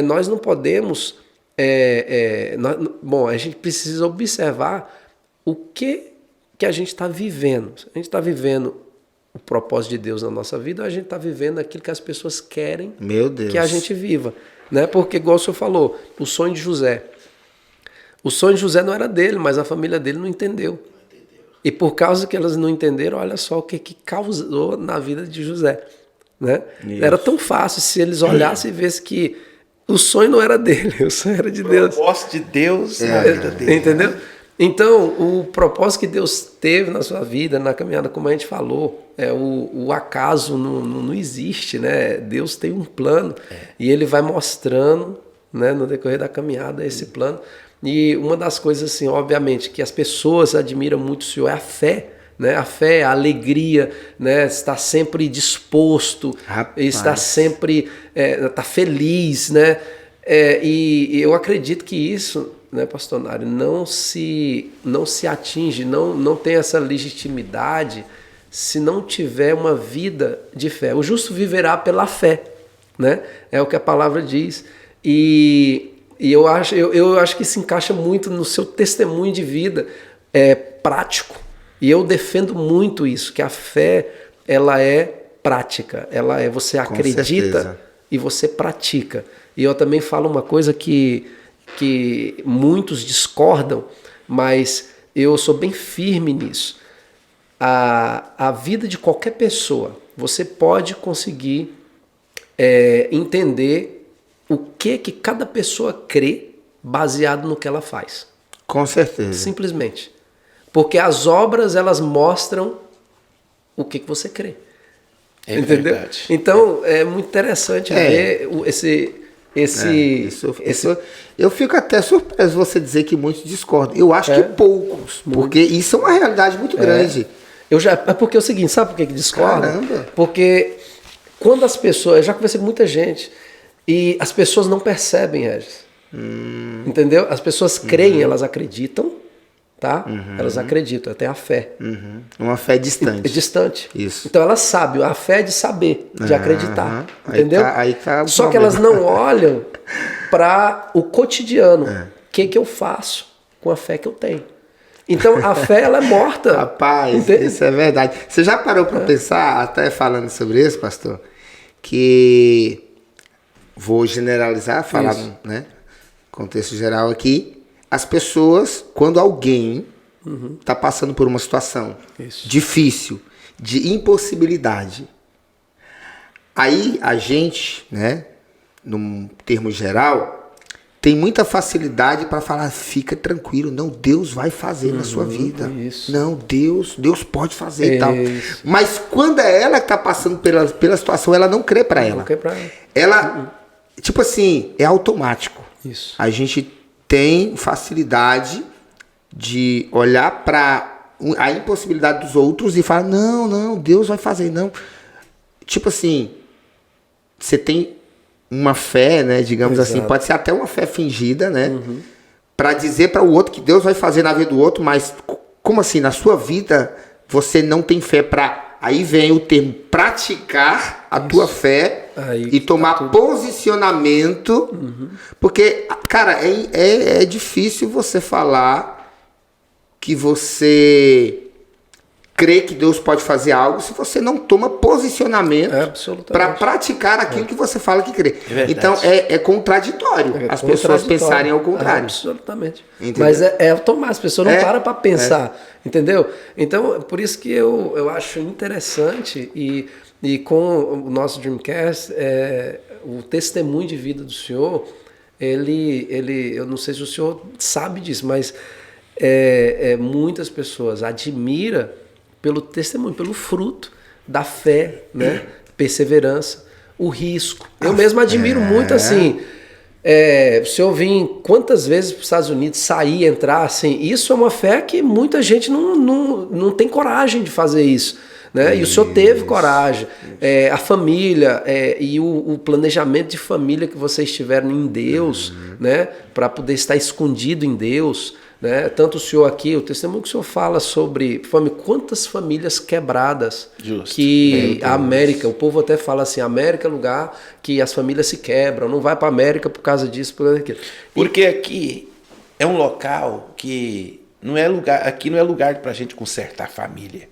nós não podemos... a gente precisa observar o que a gente está vivendo. A gente está vivendo o propósito de Deus na nossa vida, ou a gente está vivendo aquilo que as pessoas querem Meu Deus. que a gente viva. Né? Porque, igual o senhor falou, o sonho de José. O sonho de José não era dele, mas a família dele não entendeu. E por causa que elas não entenderam, olha só o que causou na vida de José. Né? Era tão fácil se eles olhassem e vissem que o sonho não era dele, o sonho era de Deus. O propósito de Deus na vida dele. Entendeu? Então, o propósito que Deus teve na sua vida, na caminhada, como a gente falou, o acaso não existe, né? Deus tem um plano e Ele vai mostrando, né, no decorrer da caminhada esse plano. E uma das coisas, assim, obviamente, que as pessoas admiram muito o Senhor é a fé. Né? A fé, a alegria, né? Estar sempre disposto, estar sempre tá feliz. Né? E eu acredito que isso, né, pastor Nário, não se atinge, não tem essa legitimidade se não tiver uma vida de fé. O justo viverá pela fé, né? É o que a palavra diz. E eu acho que se encaixa muito no seu testemunho de vida prático. E eu defendo muito isso, que a fé, ela é prática, você acredita e você pratica. E eu também falo uma coisa que muitos discordam, mas eu sou bem firme nisso. A vida de qualquer pessoa, você pode conseguir entender o que cada pessoa crê baseado no que ela faz. Com certeza. Simplesmente. Porque as obras, elas mostram o que você crê. Entendeu? Verdade. Então, é muito interessante ver Eu fico até surpreso você dizer que muitos discordam. Eu acho que poucos, porque isso é uma realidade muito grande. É porque é o seguinte, sabe por que discordam? Caramba. Porque quando as pessoas... Eu já conversei com muita gente e as pessoas não percebem, Regis. Entendeu? As pessoas creem, elas acreditam, tá? Elas acreditam, até a fé. Uma fé distante. É distante. Isso. Então elas sabem, a fé é de saber, de acreditar. Entendeu? Aí tá Só que elas não olham para o cotidiano. O que eu faço com a fé que eu tenho? Então a fé, ela é morta. Rapaz, entende? Isso é verdade. Você já parou para pensar, até falando sobre isso, pastor, que vou generalizar, falar, né, contexto geral aqui. As pessoas, quando alguém está passando por uma situação difícil, de impossibilidade, aí a gente, né, num termo geral, tem muita facilidade para falar, fica tranquilo, não, Deus vai fazer na sua vida. Isso. Não, Deus pode fazer e tal. Mas quando é ela que está passando pela situação, ela não crê para ela. Não crê para ela. Ela, tipo assim, é automático. Isso. A gente tem facilidade de olhar para a impossibilidade dos outros e falar, não, Deus vai fazer, não. Tipo assim, você tem uma fé, né, digamos assim, pode ser até uma fé fingida, né, para dizer para o outro que Deus vai fazer na vida do outro, mas como assim, na sua vida você não tem fé para... Aí vem o termo praticar a tua fé e tomar posicionamento, porque, cara, é difícil você falar que você crê que Deus pode fazer algo se você não toma posicionamento para praticar aquilo que você fala que crê. Então, é contraditório as pessoas pensarem ao contrário. Absolutamente. Entendeu? Mas é automático, as pessoas não param para pensar, entendeu? Então, por isso que eu acho interessante e com o nosso Dreamcast, o testemunho de vida do senhor, eu não sei se o senhor sabe disso, mas muitas pessoas admiram pelo testemunho, pelo fruto da fé, né? Perseverança, o risco. Eu mesmo admiro muito, assim, se eu vim quantas vezes para os Estados Unidos, sair, entrar, assim, isso é uma fé que muita gente não tem coragem de fazer isso. Né? E o senhor teve coragem, a família e o planejamento de família que vocês tiveram em Deus, né? Para poder estar escondido em Deus. Né? Tanto o senhor aqui, o testemunho que o senhor fala sobre quantas famílias quebradas. Justo. Que a América, o povo até fala assim, a América é lugar que as famílias se quebram, não vai para a América por causa disso, por causa daquilo. Porque aqui é um local que não é lugar, aqui não é lugar para a gente consertar a família.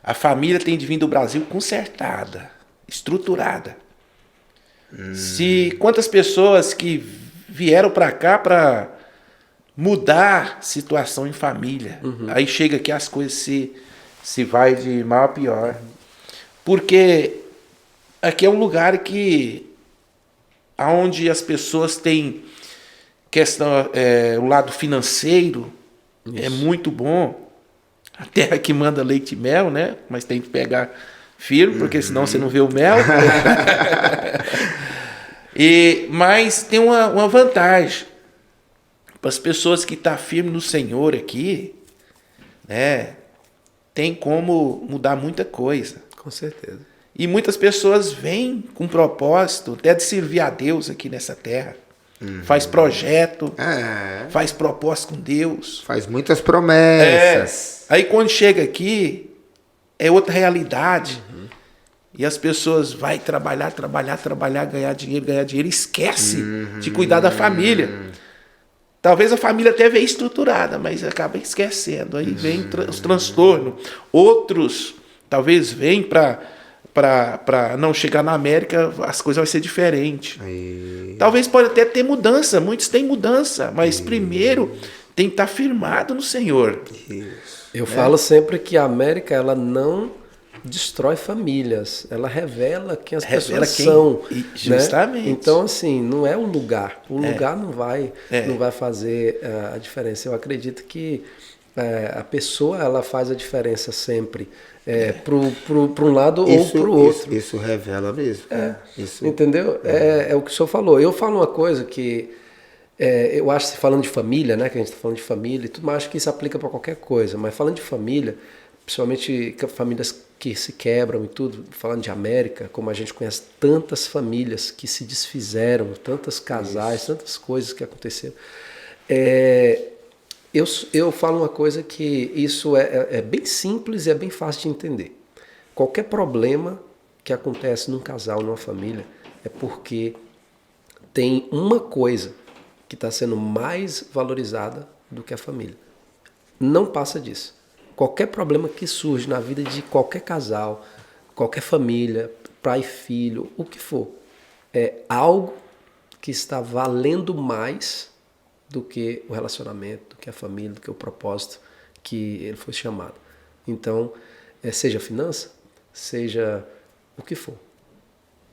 A família tem de vir do Brasil consertada, estruturada. Quantas pessoas que vieram para cá para mudar situação em família. Aí chega aqui as coisas se vai de mal a pior. Porque aqui é um lugar onde as pessoas têm questão, o lado financeiro é muito bom. A terra que manda leite e mel, né? Mas tem que pegar firme, porque senão você não vê o mel. Mas tem uma vantagem. Para as pessoas que estão firmes no Senhor aqui, né? Tem como mudar muita coisa. Com certeza. E muitas pessoas vêm com propósito até de servir a Deus aqui nessa terra. Faz projeto, faz propósito com Deus. Faz muitas promessas. Aí quando chega aqui, é outra realidade. E as pessoas vão trabalhar, ganhar dinheiro, e esquece de cuidar da família. Talvez a família até venha estruturada, mas acaba esquecendo. Aí vem os transtornos. Outros talvez vêm para não chegar na América, as coisas vão ser diferentes. Talvez pode até ter mudança, muitos têm mudança, mas primeiro tem que estar firmado no Senhor. Eu falo sempre que a América ela não destrói famílias, ela revela quem as pessoas são. Justamente. Né? Então, assim, não é um lugar. O lugar não vai fazer a diferença. Eu acredito que a pessoa ela faz a diferença sempre. Para um lado ou para o outro. Isso revela mesmo. Isso. Entendeu? É o que o senhor falou. Eu falo uma coisa que eu acho que falando de família, né, que a gente está falando de família e tudo, mas acho que isso aplica para qualquer coisa. Mas falando de família, principalmente famílias que se quebram e tudo, falando de América, como a gente conhece tantas famílias que se desfizeram, tantos casais, tantas coisas que aconteceram. Eu falo uma coisa que isso é bem simples e é bem fácil de entender. Qualquer problema que acontece num casal, numa família, é porque tem uma coisa que está sendo mais valorizada do que a família. Não passa disso. Qualquer problema que surge na vida de qualquer casal, qualquer família, pai e filho, o que for, é algo que está valendo mais do que o relacionamento, do que a família, do que o propósito que ele foi chamado. Então, seja finança, seja o que for,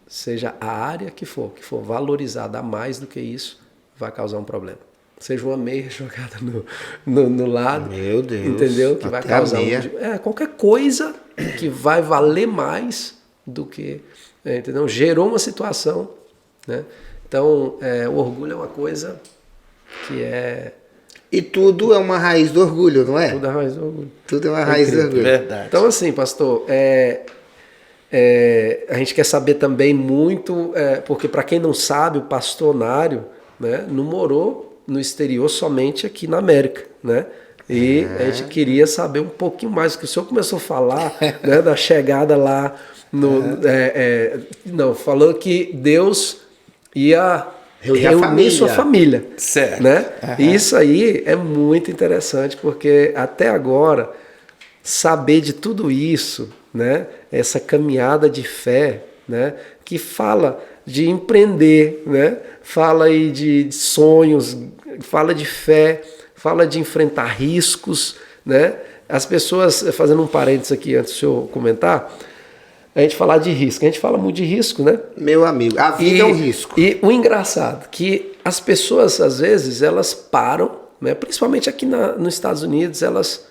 seja a área que for valorizada a mais do que isso, vai causar um problema. Seja uma meia jogada no lado, meu Deus, entendeu? Que vai causar qualquer coisa que vai valer mais do que, entendeu? Gerou uma situação, né? Então, o orgulho é uma coisa que E tudo é uma raiz do orgulho, não é? Tudo é uma raiz do orgulho. Tudo é uma raiz do orgulho. Verdade. Então, assim, pastor, a gente quer saber também muito, porque para quem não sabe, o pastor Nário, né, não morou no exterior somente aqui na América, né? E a gente queria saber um pouquinho mais, que o senhor começou a falar, né, da chegada lá, falou que Deus ia reunir sua família. Certo. Né? E isso aí é muito interessante, porque até agora, saber de tudo isso, né, essa caminhada de fé, né, que fala de empreender, né, fala aí de sonhos, fala de fé, fala de enfrentar riscos, né? As pessoas, fazendo um parênteses aqui antes do senhor comentar, a gente falar de risco, a gente fala muito de risco, né? Meu amigo, a vida é um risco. E o engraçado, que as pessoas, às vezes, elas param, né? Principalmente aqui nos Estados Unidos, elas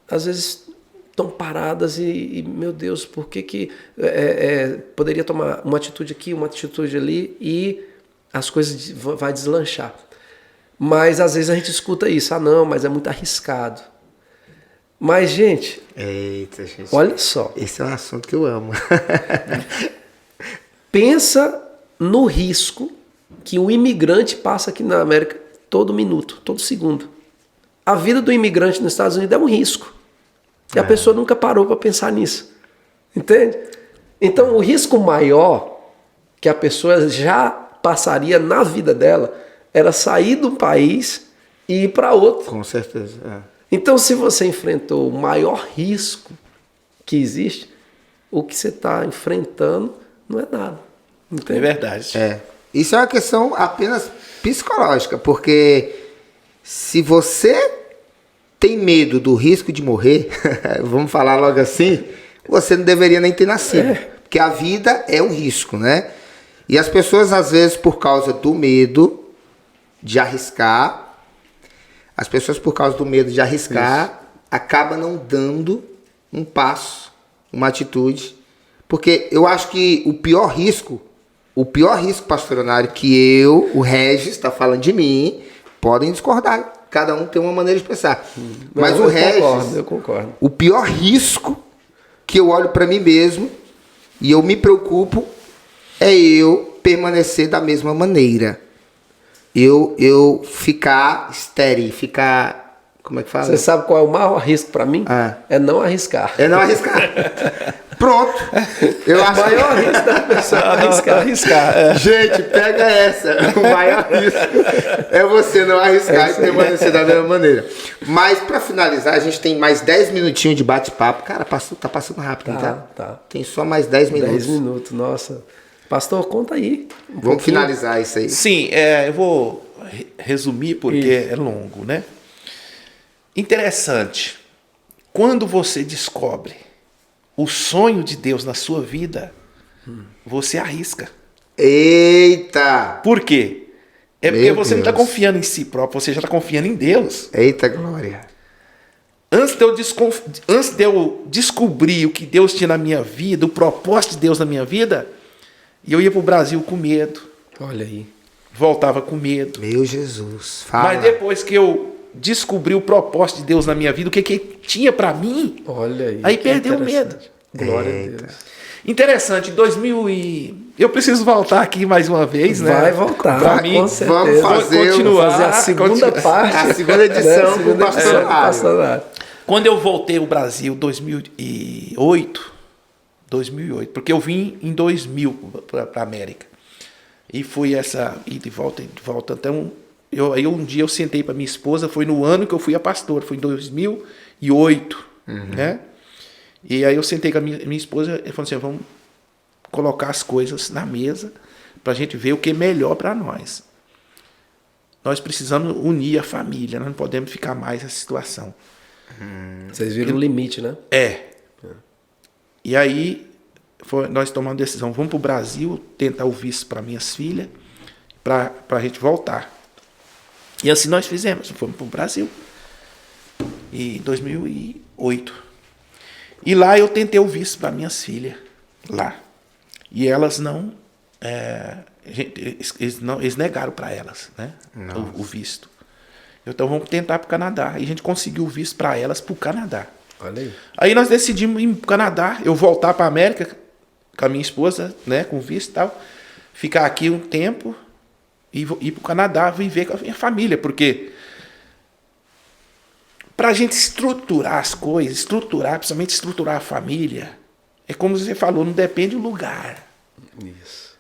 às vezes estão paradas e meu Deus, por que poderia tomar uma atitude aqui, uma atitude ali e as coisas vai deslanchar. Mas às vezes a gente escuta isso, não, mas é muito arriscado. Mas, gente, eita, gente, olha só. Esse é um assunto que eu amo. Pensa no risco que o imigrante passa aqui na América todo minuto, todo segundo. A vida do imigrante nos Estados Unidos é um risco. E a pessoa nunca parou para pensar nisso. Entende? Então, o risco maior que a pessoa já passaria na vida dela era sair de um país e ir para outro. Com certeza. Então, se você enfrentou o maior risco que existe, o que você está enfrentando não é nada. Entende? É verdade. Isso é uma questão apenas psicológica, porque se você tem medo do risco de morrer, vamos falar logo assim, você não deveria nem ter nascido. Porque a vida é um risco, né? E as pessoas, às vezes, por causa do medo de arriscar, acabam não dando um passo, uma atitude. Porque eu acho que o pior risco, pastor Onário, que o Regis, está falando de mim, podem discordar. Cada um tem uma maneira de pensar. Mas o Regis, eu concordo. o pior risco que eu olho para mim mesmo e eu me preocupo é eu permanecer da mesma maneira. Eu ficar estéril, como é que fala? Você sabe qual é o maior risco para mim? É não arriscar. É não arriscar. Pronto. Eu acho o maior risco da pessoa é arriscar. Gente, pega essa. O maior risco é você não arriscar e permanecer da mesma maneira. Mas para finalizar, a gente tem mais 10 minutinhos de bate-papo. Cara, tá passando rápido, tá? Tem só mais 10 minutos. 10 minutos, nossa. Pastor, conta aí. Vamos finalizar isso aí. Sim, eu vou resumir porque é longo, né? Interessante. Quando você descobre o sonho de Deus na sua vida, você arrisca. Eita! Por quê? Porque você não está confiando em si próprio, você já está confiando em Deus. Eita glória! Antes de eu descobrir o que Deus tinha na minha vida, o propósito de Deus na minha vida, eu ia para o Brasil com medo. Olha aí. Voltava com medo. Meu Jesus, fala. Mas depois que eu descobri o propósito de Deus na minha vida, o que tinha para mim, olha aí perdeu o medo. Glória a Deus. Interessante, eu preciso voltar aqui mais uma vez, né? Vai voltar, pra mim, com certeza. Vamos fazer a segunda parte. A segunda edição do Pastor Onário. Quando eu voltei ao Brasil, 2008, porque eu vim em 2000 para a América. E foi essa ida e volta. Então, aí um dia eu sentei para minha esposa, foi no ano que eu fui a pastor, foi em 2008, né? E aí eu sentei com a minha esposa e falei assim, vamos colocar as coisas na mesa para a gente ver o que é melhor para nós. Nós precisamos unir a família, nós não podemos ficar mais nessa situação. Vocês viram o limite, né? E aí nós tomamos a decisão, vamos para o Brasil, tentar o visto para minhas filhas, para a gente voltar. E assim nós fizemos, fomos para o Brasil, em 2008. E lá eu tentei o visto para minhas filhas, lá. E elas não, eles negaram para elas, né, o visto. Então vamos tentar para o Canadá. E a gente conseguiu o visto para elas para o Canadá. Olha aí. Aí nós decidimos ir para o Canadá, eu voltar para a América com a minha esposa, né, com visto e tal, ficar aqui um tempo e ir para o Canadá viver com a minha família, porque para a gente estruturar as coisas, principalmente estruturar a família, é como você falou, não depende do lugar. Isso.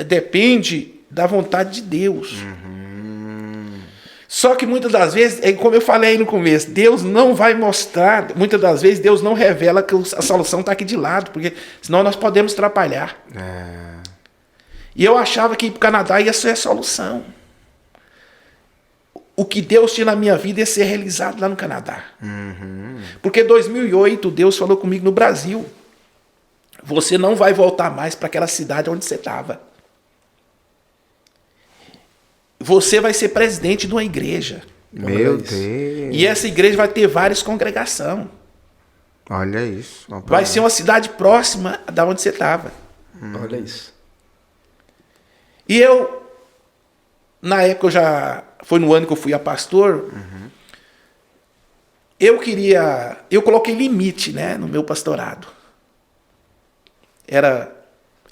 Depende da vontade de Deus. Só que muitas das vezes, como eu falei aí no começo, Deus não vai mostrar, muitas das vezes Deus não revela que a solução está aqui de lado, porque senão nós podemos atrapalhar. E eu achava que ir para o Canadá ia ser a solução. O que Deus tinha na minha vida ia ser realizado lá no Canadá. Porque em 2008 Deus falou comigo no Brasil, você não vai voltar mais para aquela cidade onde você estava. Você vai ser presidente de uma igreja. Meu Deus. E essa igreja vai ter várias congregações. Olha isso. Vai ser uma cidade próxima da onde você estava. Olha isso. E eu, na época, foi no ano que eu fui a pastor, eu coloquei limite, né, no meu pastorado. Era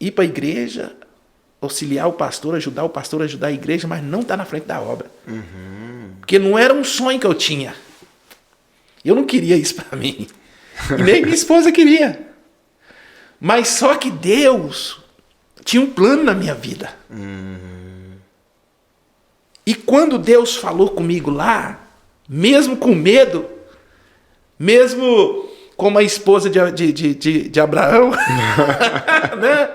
ir para a igreja, auxiliar o pastor, ajudar a igreja, mas não estar na frente da obra. Porque não era um sonho que eu tinha. Eu não queria isso para mim. E nem minha esposa queria. Mas só que Deus tinha um plano na minha vida. E quando Deus falou comigo lá, mesmo com medo, Mesmo como a esposa de Abraão, né?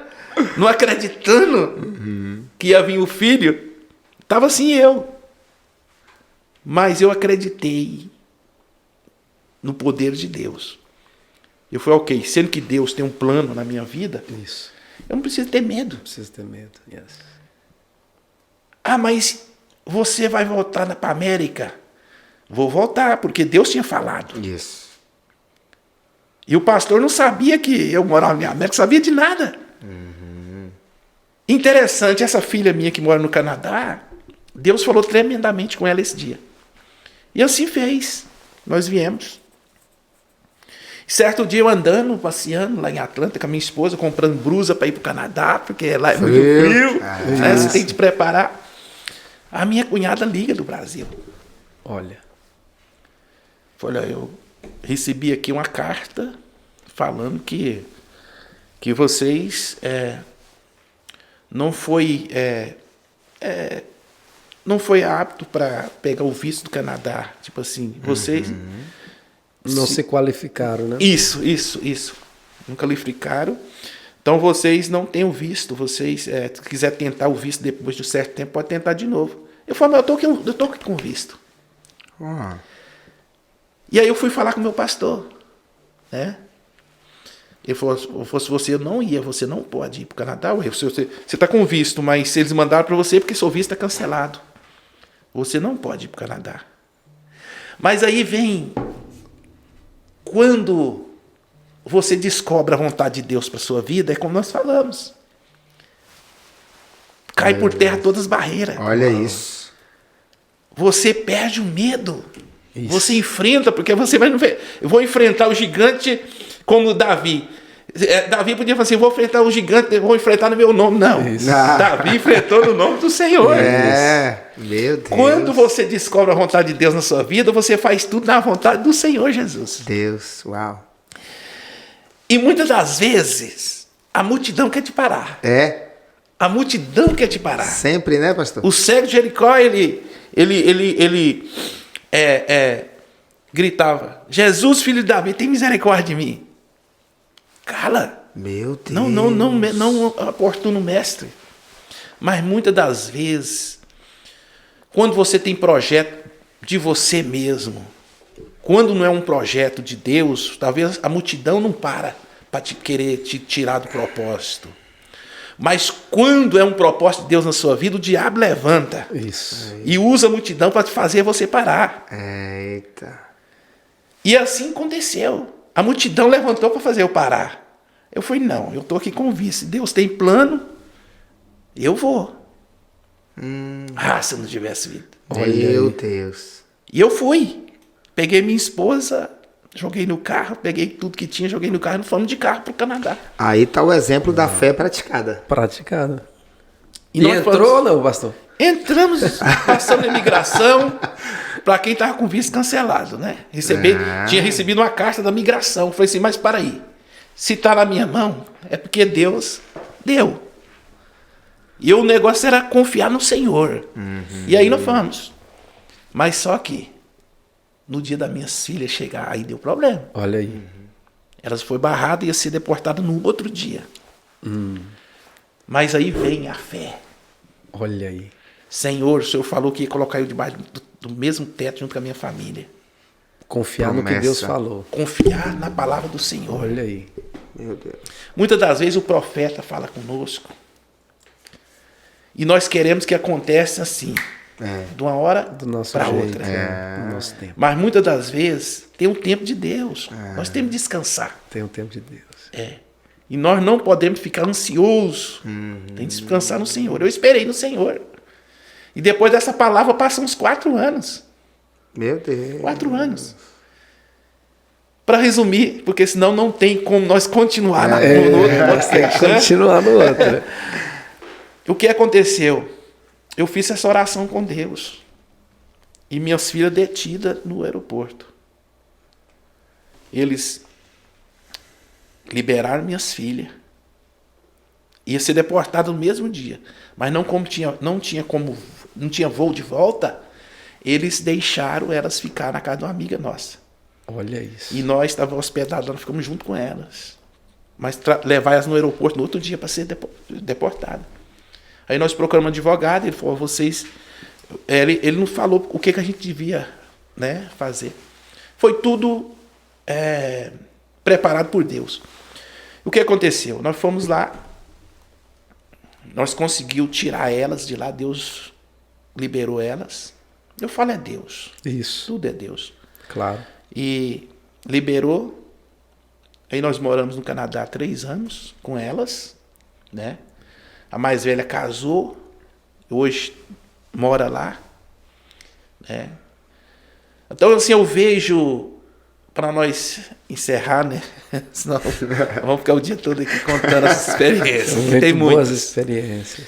Não acreditando que ia vir o filho, estava assim eu. Mas eu acreditei no poder de Deus. Eu falei, ok, sendo que Deus tem um plano na minha vida, Isso. eu não preciso ter medo. Não precisa ter medo. Yes. Ah, mas você vai voltar para a América? Vou voltar, porque Deus tinha falado. Isso. E o pastor não sabia que eu morava na América, sabia de nada. Interessante, essa filha minha que mora no Canadá, Deus falou tremendamente com ela esse dia. E assim fez. Nós viemos. Certo dia eu andando, passeando lá em Atlanta com a minha esposa, comprando blusa para ir para o Canadá, porque lá é muito frio, né? Você tem que te preparar. A minha cunhada liga do Brasil. Olha. Olha, eu recebi aqui uma carta falando que vocês não foi apto para pegar o visto do Canadá. Tipo assim, vocês... Não se qualificaram, né? Isso. Não qualificaram. Então vocês não têm o visto. Vocês, se quiser tentar o visto depois de um certo tempo, pode tentar de novo. Eu falei, mas eu tô aqui com visto. E aí eu fui falar com o meu pastor, né? Ele falou, se você não ia, você não pode ir para o Canadá. Você está com visto, mas se eles mandaram para você, porque seu visto é cancelado. Você não pode ir para o Canadá. Mas aí vem... Quando você descobre a vontade de Deus para sua vida, é como nós falamos. Cai por terra todas as barreiras. Olha isso. Você perde o medo. Isso. Você enfrenta, porque você vai... Eu vou enfrentar o gigante como Davi. Davi podia falar assim, vou enfrentar o gigante, vou enfrentar no meu nome. Não. Isso. Davi enfrentou no nome do Senhor. Meu Deus. Quando você descobre a vontade de Deus na sua vida, você faz tudo na vontade do Senhor Jesus. Deus, uau. E muitas das vezes, a multidão quer te parar. A multidão quer te parar. Sempre, né, pastor? O cego de Jericó, ele gritava, Jesus, filho de Davi, tem misericórdia de mim. Cala. Meu Deus. Não oportuno mestre. Mas muitas das vezes, quando você tem projeto de você mesmo, quando não é um projeto de Deus, talvez a multidão não para querer te tirar do propósito. Mas quando é um propósito de Deus na sua vida, o diabo levanta. Isso. E usa a multidão para fazer você parar. Eita. E assim aconteceu. A multidão levantou para fazer eu parar. Eu falei, não, eu estou aqui com vice. Deus tem plano, eu vou. Se eu não tivesse vindo. Meu Deus. E eu fui. Peguei minha esposa, joguei no carro, peguei tudo que tinha, joguei no carro e fomos de carro para o Canadá. Aí tá o exemplo da fé praticada. Praticado. E E nós entrou ou não, pastor? Entramos, passamos a imigração, para quem estava com visto cancelado, né? Tinha recebido uma carta da migração. Falei assim, mas para aí, se está na minha mão, é porque Deus deu. E o negócio era confiar no Senhor. E aí nós fomos. Mas só que, no dia das minhas filhas chegar, aí deu problema. Olha aí. Elas foram barradas e iam ser deportadas no outro dia. Mas aí vem a fé. Olha aí. Senhor, o Senhor falou que ia colocar eu debaixo do mesmo teto junto com a minha família. Confiar no que Promessa. Deus falou. Confiar na palavra do Senhor. Olha aí. Meu Deus. Muitas das vezes o profeta fala conosco. E nós queremos que aconteça assim. De uma hora Do nosso para jeito. outra. Do nosso tempo. Mas muitas das vezes tem um tempo de Deus. Nós temos que descansar. Tem o tempo de Deus. E nós não podemos ficar ansiosos. Tem que descansar no Senhor. Eu esperei no Senhor. E depois dessa palavra passam uns 4 anos. Meu Deus. 4 anos. Para resumir, porque senão não tem como nós continuar no outro Tem que continuar no outro. Né? O que aconteceu? Eu fiz essa oração com Deus. E minhas filhas detidas no aeroporto. Eles liberaram minhas filhas. Ia ser deportado no mesmo dia. Mas não tinha voo de volta, eles deixaram elas ficar na casa de uma amiga nossa. Olha isso. E nós estávamos hospedados lá, nós ficamos junto com elas. Mas levar elas no aeroporto no outro dia para ser deportada. Aí nós procuramos um advogado, ele falou, vocês... Ele não falou o que a gente devia, né, fazer. Foi tudo preparado por Deus. O que aconteceu? Nós fomos lá, nós conseguimos tirar elas de lá, Deus liberou elas. Eu falo é Deus. Isso. Tudo é Deus. Claro. E liberou. Aí nós moramos no Canadá 3 anos com elas, né? A mais velha casou, hoje mora lá, né? Então, assim, eu vejo, para nós encerrar, né? Senão vamos ficar o dia todo aqui contando essas experiências. Tem boas muitas experiências.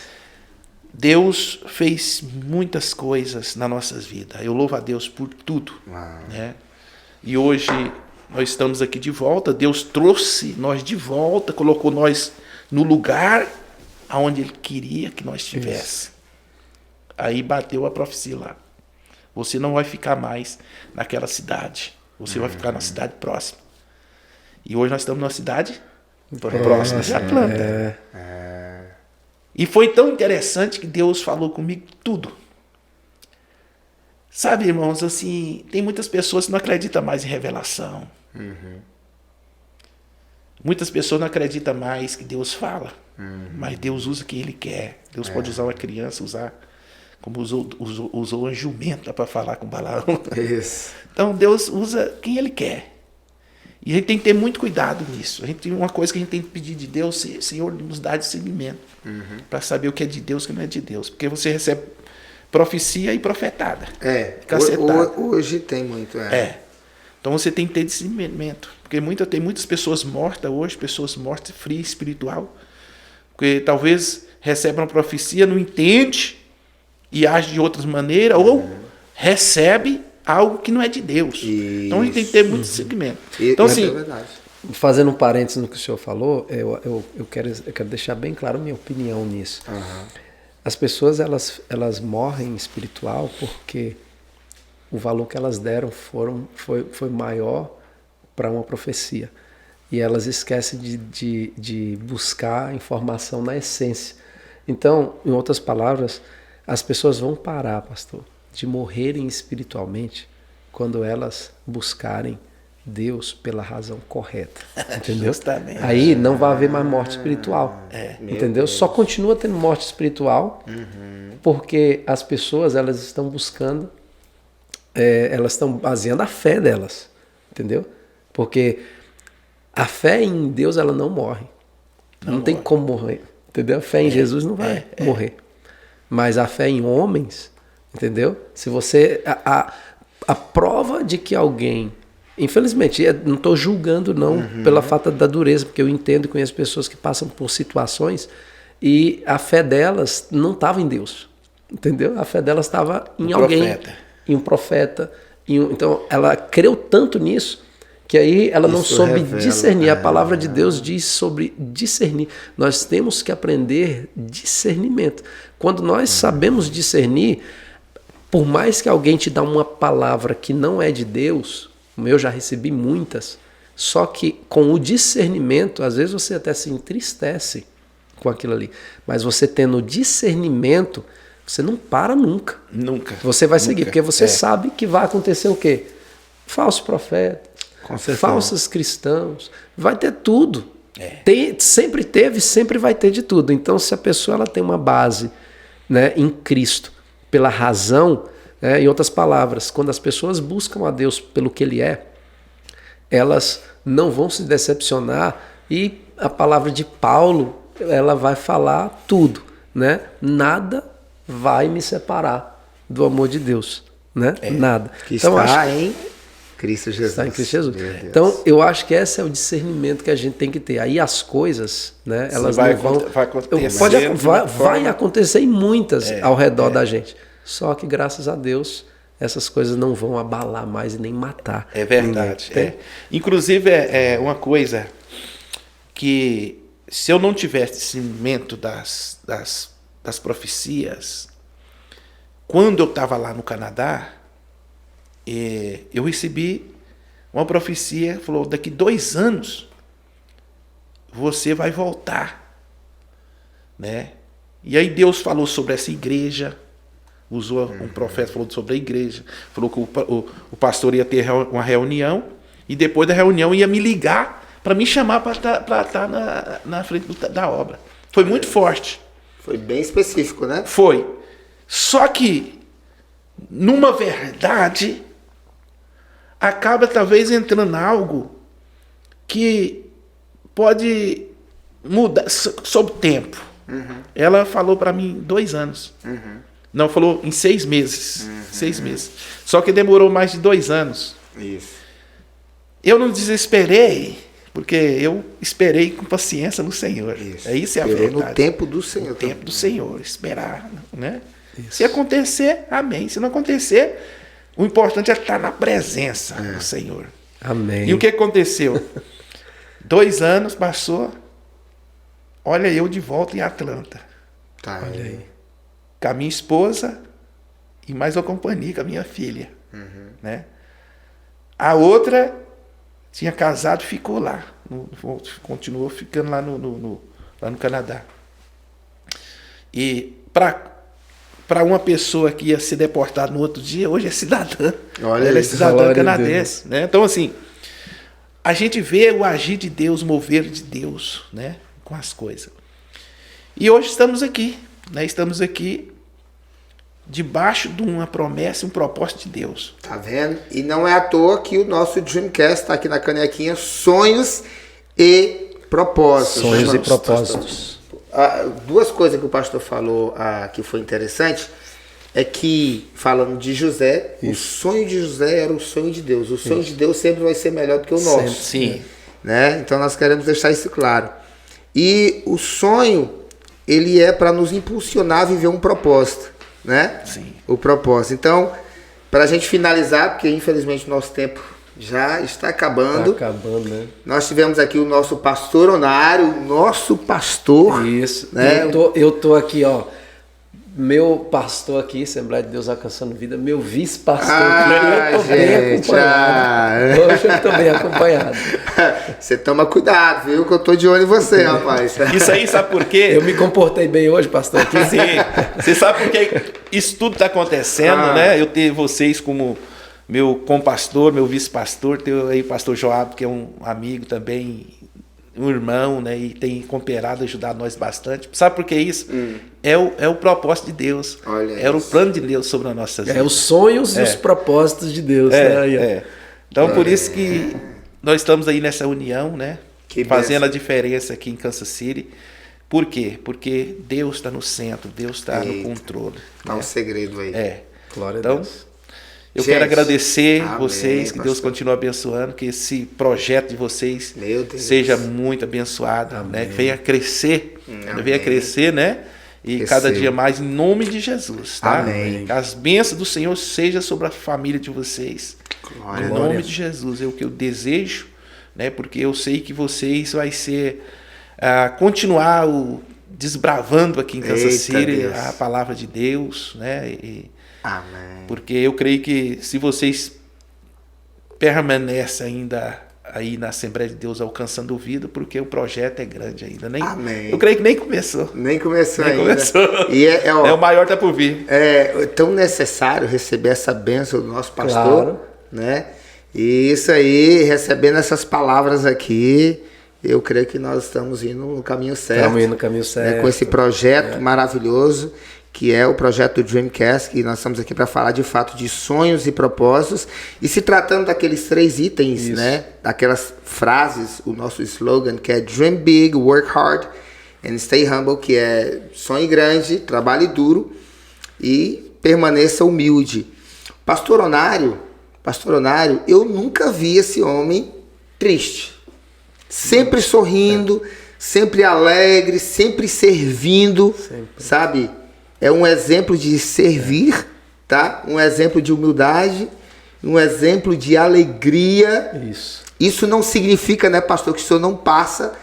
Deus fez muitas coisas nas nossas vidas. Eu louvo a Deus por tudo, né? E hoje nós estamos aqui de volta. Deus trouxe nós de volta, colocou nós no lugar aonde Ele queria que nós estivéssemos. Aí bateu a profecia lá. Você não vai ficar mais naquela cidade. Você vai ficar na cidade próxima. E hoje nós estamos na cidade próxima de Atlanta. E foi tão interessante que Deus falou comigo tudo. Sabe, irmãos, assim, tem muitas pessoas que não acreditam mais em revelação. Muitas pessoas não acreditam mais que Deus fala. Mas Deus usa quem Ele quer. Deus pode usar uma criança, usar como usou uma jumenta para falar com Balaão. Isso. Então Deus usa quem Ele quer. E a gente tem que ter muito cuidado nisso. A gente tem uma coisa que a gente tem que pedir de Deus, Senhor, nos dá discernimento. Para saber o que é de Deus e o que não é de Deus. Porque você recebe profecia e profetada. Hoje tem muito. Então você tem que ter discernimento. Porque tem muitas pessoas mortas hoje, pessoas mortas, frias, espiritual. Porque talvez recebe uma profecia, não entende e age de outras maneiras, ou recebe algo que não é de Deus. Isso. Então a gente tem que ter muito discernimento. Então, assim, fazendo um parênteses no que o senhor falou, eu quero deixar bem claro a minha opinião nisso. As pessoas elas morrem espiritual porque o valor que elas deram foi maior para uma profecia. E elas esquecem de buscar informação na essência. Então, em outras palavras, as pessoas vão parar, pastor, de morrerem espiritualmente quando elas buscarem Deus pela razão correta. Entendeu? Justamente. Aí não vai haver mais morte espiritual. Entendeu? Só continua tendo morte espiritual porque as pessoas elas estão buscando, elas estão baseando a fé delas. Entendeu? Porque a fé em Deus ela não morre. Não tem como morrer. Entendeu? A fé em Jesus não vai morrer. Mas a fé em homens, entendeu? Se você... A prova de que alguém... Infelizmente, não estou julgando não pela falta da dureza, porque eu entendo e conheço pessoas que passam por situações e a fé delas não estava em Deus. Entendeu? A fé delas estava em alguém. Em um profeta. Então, ela creu tanto nisso que aí ela não soube discernir. A palavra de Deus diz sobre discernir. Nós temos que aprender discernimento. Quando nós sabemos discernir, por mais que alguém te dá uma palavra que não é de Deus, como eu já recebi muitas, só que com o discernimento, às vezes você até se entristece com aquilo ali, mas você tendo discernimento, você não para nunca. Nunca. Você vai seguir, porque você sabe que vai acontecer o quê? Falsos profetas, falsos cristãos, vai ter tudo. Sempre teve, sempre vai ter de tudo. Então, se a pessoa ela tem uma base, né, em Cristo, pela razão, em outras palavras, quando as pessoas buscam a Deus pelo que Ele é, elas não vão se decepcionar e a palavra de Paulo, ela vai falar tudo, né? Nada vai me separar do amor de Deus, né? Nada. Que então, está em Cristo Jesus. Está em Cristo Jesus. Então, eu acho que esse é o discernimento que a gente tem que ter. Aí as coisas, né? Elas não vão... Vai acontecer em muitas ao redor da gente. Só que, graças a Deus, essas coisas não vão abalar mais e nem matar. É verdade. Inclusive, uma coisa que, se eu não tivesse discernimento das profecias, quando eu estava lá no Canadá, eu recebi uma profecia, falou, daqui 2 anos você vai voltar, né? E aí Deus falou sobre essa igreja, usou um profeta, falou sobre a igreja, falou que o pastor ia ter uma reunião e depois da reunião ia me ligar para me chamar para estar na frente da obra. Foi muito forte. Foi bem específico, né? Foi. Só que, numa verdade, acaba talvez entrando algo que pode mudar sob tempo. Ela falou para mim 2 anos. Não, falou em 6 meses. 6 meses. Só que demorou mais de 2 anos. Isso. Eu não desesperei, porque eu esperei com paciência no Senhor. Isso é a verdade. No tempo do Senhor. No tempo do Senhor, esperar, né? Se acontecer, amém. Se não acontecer, o importante é estar na presença do Senhor. Amém. E o que aconteceu? 2 anos passou, olha eu de volta em Atlanta. Tá. Olha aí. Com a minha esposa e mais uma companhia com a minha filha. Né? A outra tinha casado e ficou lá. Continuou ficando lá lá no Canadá. E para uma pessoa que ia ser deportada no outro dia, hoje é cidadã. Olha, ela é isso, cidadã canadense. Né? Então, assim, a gente vê o agir de Deus, o mover de Deus, né? Com as coisas. E hoje estamos aqui. Né? Estamos aqui debaixo de uma promessa, um propósito de Deus. Tá vendo? E não é à toa que o nosso Dreamcast está aqui na canequinha, sonhos e propósitos. Sonhos e propósitos. 2 coisas que o pastor falou que foi interessante, é que, falando de José, o sonho de José era o sonho de Deus. O sonho de Deus sempre vai ser melhor do que o nosso. Sempre. Sim. Né? Então nós queremos deixar isso claro. E o sonho, ele é para nos impulsionar a viver um propósito, né? Sim. O propósito. Então, para a gente finalizar, porque infelizmente o nosso tempo já está acabando. Está acabando, né? Nós tivemos aqui o nosso pastor Onário, o nosso pastor. Isso. Né? Eu tô aqui, ó. Meu pastor aqui, Assembleia de Deus Alcançando Vida, meu vice-pastor aqui, eu tô bem acompanhado. Hoje eu tô bem acompanhado. Você toma cuidado, viu? Que eu tô de olho em você, rapaz. Isso aí, sabe por quê? Eu me comportei bem hoje, pastor. Aqui. Sim. Você sabe por que isso tudo está acontecendo, né? Eu ter vocês como meu compastor, meu vice-pastor, ter aí o pastor Joab, que é um amigo também, um irmão, né? E tem cooperado, ajudado nós bastante. Sabe por que isso? É o propósito de Deus. Olha o plano de Deus sobre as nossas vidas. Os sonhos e os propósitos de Deus. Né? Então, por isso que nós estamos aí nessa união, né? Fazendo a diferença aqui em Kansas City. Por quê? Porque Deus está no centro, Deus está no controle. Tá um segredo aí. Glória a Então, Deus. eu quero agradecer vocês, que pastor. Deus continue abençoando, que esse projeto de vocês Meu Deus. seja muito abençoado, né? Que venha crescer, venha crescer, né? E cada dia mais, em nome de Jesus, tá? Amém. Que as bênçãos do Senhor sejam sobre a família de vocês. Glória Em nome de Jesus, é o que eu desejo, né? Porque eu sei que vocês vai ser continuar desbravando aqui em Kansas City Deus. a palavra de Deus, né? Amém. Porque eu creio que se vocês permanecem ainda aí na Assembleia de Deus alcançando vida, porque o projeto é grande ainda. Amém. Eu creio que nem começou. Nem começou Nem ainda. começou. E O maior tá por vir. É tão necessário receber essa bênção do nosso pastor, Claro. né? E isso aí, recebendo essas palavras aqui, eu creio que nós estamos indo no caminho certo. Estamos indo no caminho Né? certo. Com esse projeto maravilhoso, que é o projeto do Dreamcast, que nós estamos aqui para falar de fato de sonhos e propósitos. E se tratando daqueles 3 itens, né? Daquelas frases, o nosso slogan, que é Dream Big, Work Hard and Stay Humble, que é sonhe grande, trabalhe duro e permaneça humilde. Pastor Onário, eu nunca vi esse homem triste. Sempre sorrindo, sempre alegre, sempre servindo, sabe? É um exemplo de servir, tá? Um exemplo de humildade, um exemplo de alegria. Isso não significa, né, pastor, que o senhor não passa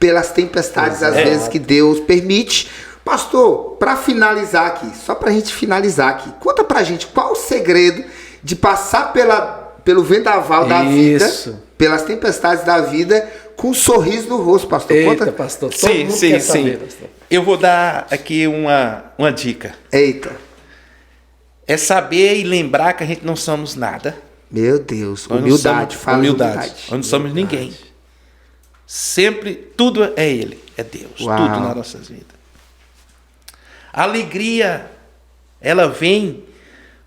pelas tempestades, às vezes, que Deus permite. Pastor, para finalizar aqui, só para a gente finalizar aqui, conta pra gente qual o segredo de passar pelo vendaval da vida, Isso. pelas tempestades da vida, com um sorriso no rosto, pastor. Eita, pastor. Todo mundo quer saber, pastor. Eu vou dar aqui uma dica. Eita. É saber e lembrar que a gente não somos nada. Meu Deus. Nós não Humildade. somos- Fala humildade. humildade. Nós não somos ninguém. Sempre, tudo é Ele, é Deus. Uau. Tudo nas nossas vidas. A alegria, ela vem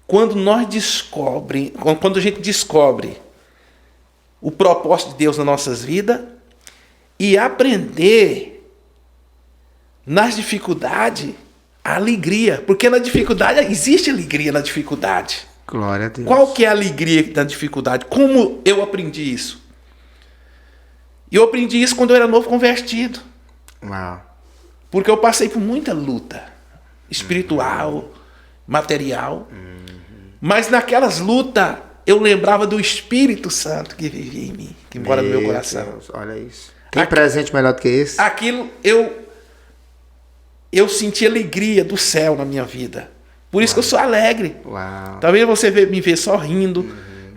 quando quando a gente descobre o propósito de Deus nas nossas vidas e aprender nas dificuldades a alegria. Porque na dificuldade, existe alegria na dificuldade. Glória a Deus. Qual que é a alegria da dificuldade? Como eu aprendi isso? E eu aprendi isso quando eu era novo convertido. Uau. Porque eu passei por muita luta espiritual, material. Mas naquelas lutas eu lembrava do Espírito Santo que vivia em mim, que mora no meu coração. Deus, olha isso. Tem presente melhor do que esse? Aquilo eu senti alegria do céu na minha vida. Por isso que eu sou alegre. Uau. Talvez você me vê só rindo,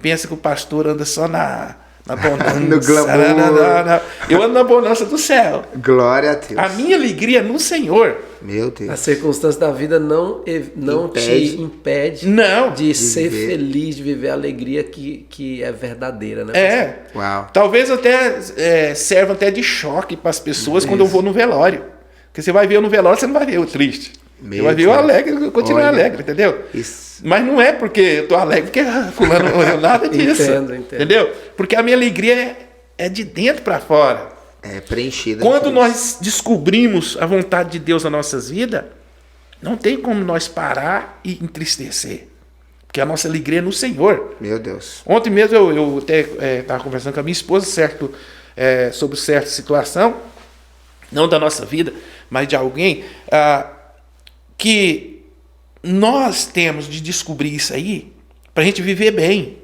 pensa que o pastor anda só na bonança. No glamour. Não. Eu ando na bonança do céu. Glória a Deus. A minha alegria é no Senhor. Meu Deus. As circunstâncias da vida não te impede Não. de ser viver. feliz, de viver a alegria que é verdadeira, né? É. Uau. Talvez até serva até de choque para as pessoas quando eu vou no velório. Porque você vai ver eu no velório, você não vai ver o triste. Meu Você vai ver Deus. o alegre, eu continuo Olha. alegre, entendeu? Isso. Mas não é porque eu tô alegre, porque fulano não olhou nada disso. Entendo. Entendeu? Porque a minha alegria é de dentro para fora. É preenchida. Quando por nós descobrimos a vontade de Deus nas nossas vidas, não tem como nós parar e entristecer. Porque a nossa alegria é no Senhor. isso. Meu Deus. Ontem mesmo eu até estava conversando com a minha esposa sobre certa situação, não da nossa vida, mas de alguém, que nós temos de descobrir isso aí para a gente viver bem.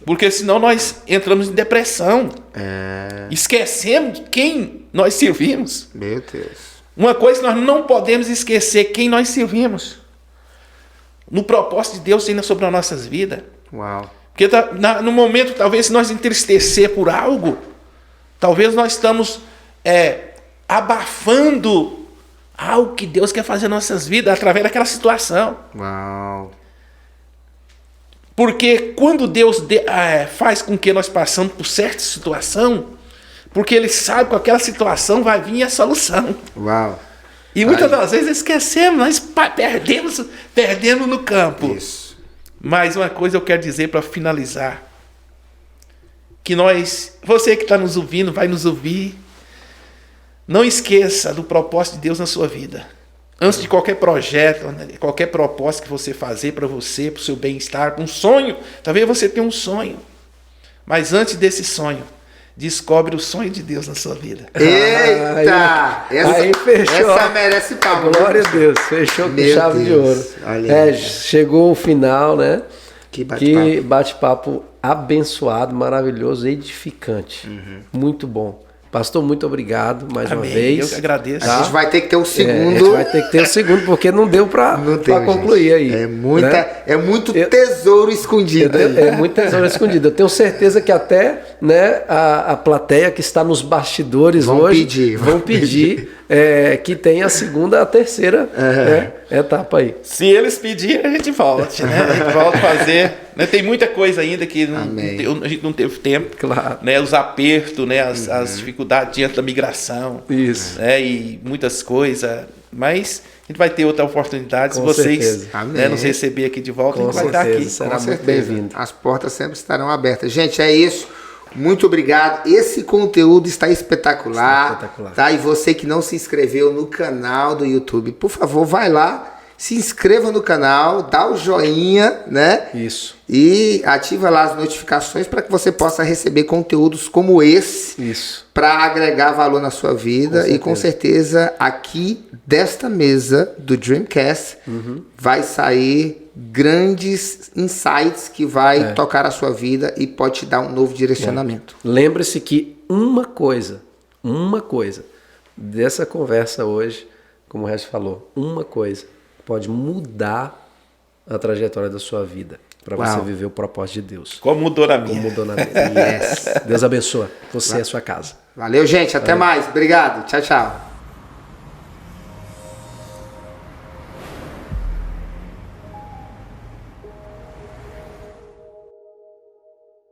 Porque senão nós entramos em depressão. Esquecemos quem nós servimos. Meu Deus. Uma coisa que nós não podemos esquecer, quem nós servimos. No propósito de Deus ainda sobre as nossas vidas. Uau. Porque no momento, talvez, se nós entristecer por algo, talvez nós estamos abafando algo que Deus quer fazer nas nossas vidas através daquela situação. Uau. Porque quando Deus faz com que nós passamos por certa situação, porque Ele sabe que com aquela situação vai vir a solução. Uau. E muitas das vezes esquecemos, nós perdemos no campo. Isso. Mas uma coisa eu quero dizer para finalizar. Que você que está nos ouvindo, vai nos ouvir. Não esqueça do propósito de Deus na sua vida. Antes de qualquer projeto, qualquer propósito que você fazer para você, para o seu bem-estar, para um sonho. Talvez você tenha um sonho. Mas antes desse sonho, descobre o sonho de Deus na sua vida. Eita! Aí fechou. Essa merece palmas. Glória a Deus, fechou com Meu chave de Deus, ouro. olha aí. Chegou o final, né? Que bate-papo. Que bate-papo abençoado, maravilhoso, edificante. Muito bom. Pastor, muito obrigado mais uma Amém. vez. Eu que agradeço. A gente vai ter que ter um A gente segundo. vai ter que ter o segundo, porque não deu para Não tem, concluir gente. aí. É muito tesouro escondido. É muito tesouro escondido. Eu tenho certeza que até, né, a plateia que está nos bastidores Vão hoje pedir, vão pedir que tenha a segunda, a terceira né, etapa aí. Se eles pedirem, a gente volte, né? A gente volta a fazer. Né? Tem muita coisa ainda que a gente não teve tempo. Claro. Né? Os apertos, né? As dificuldades diante da migração. Isso. Né? E muitas coisas. Mas a gente vai ter outra oportunidade. Se Com vocês certeza. nos receber aqui de volta, Com a gente vai estar certeza. aqui. Será Com muito certeza. bem-vindo. As portas sempre estarão abertas. Gente, é isso. Muito obrigado. Esse conteúdo está espetacular. Espetacular. Tá? E você que não se inscreveu no canal do YouTube, por favor, vai lá, se inscreva no canal, dá o joinha, né? Isso. E ativa lá as notificações para que você possa receber conteúdos como esse. Isso. Para agregar valor na sua vida. E com certeza aqui desta mesa do Dreamcast vai sair grandes insights que vai tocar a sua vida e pode te dar um novo direcionamento. Lembre-se que uma coisa dessa conversa hoje, como o Regis falou, uma coisa pode mudar a trajetória da sua vida. para você Uau. viver o propósito de Deus. Como mudou na Como minha. mudou na vida. Yes. Deus abençoe você e a sua casa. Valeu, gente. Até mais. Obrigado. Tchau, tchau.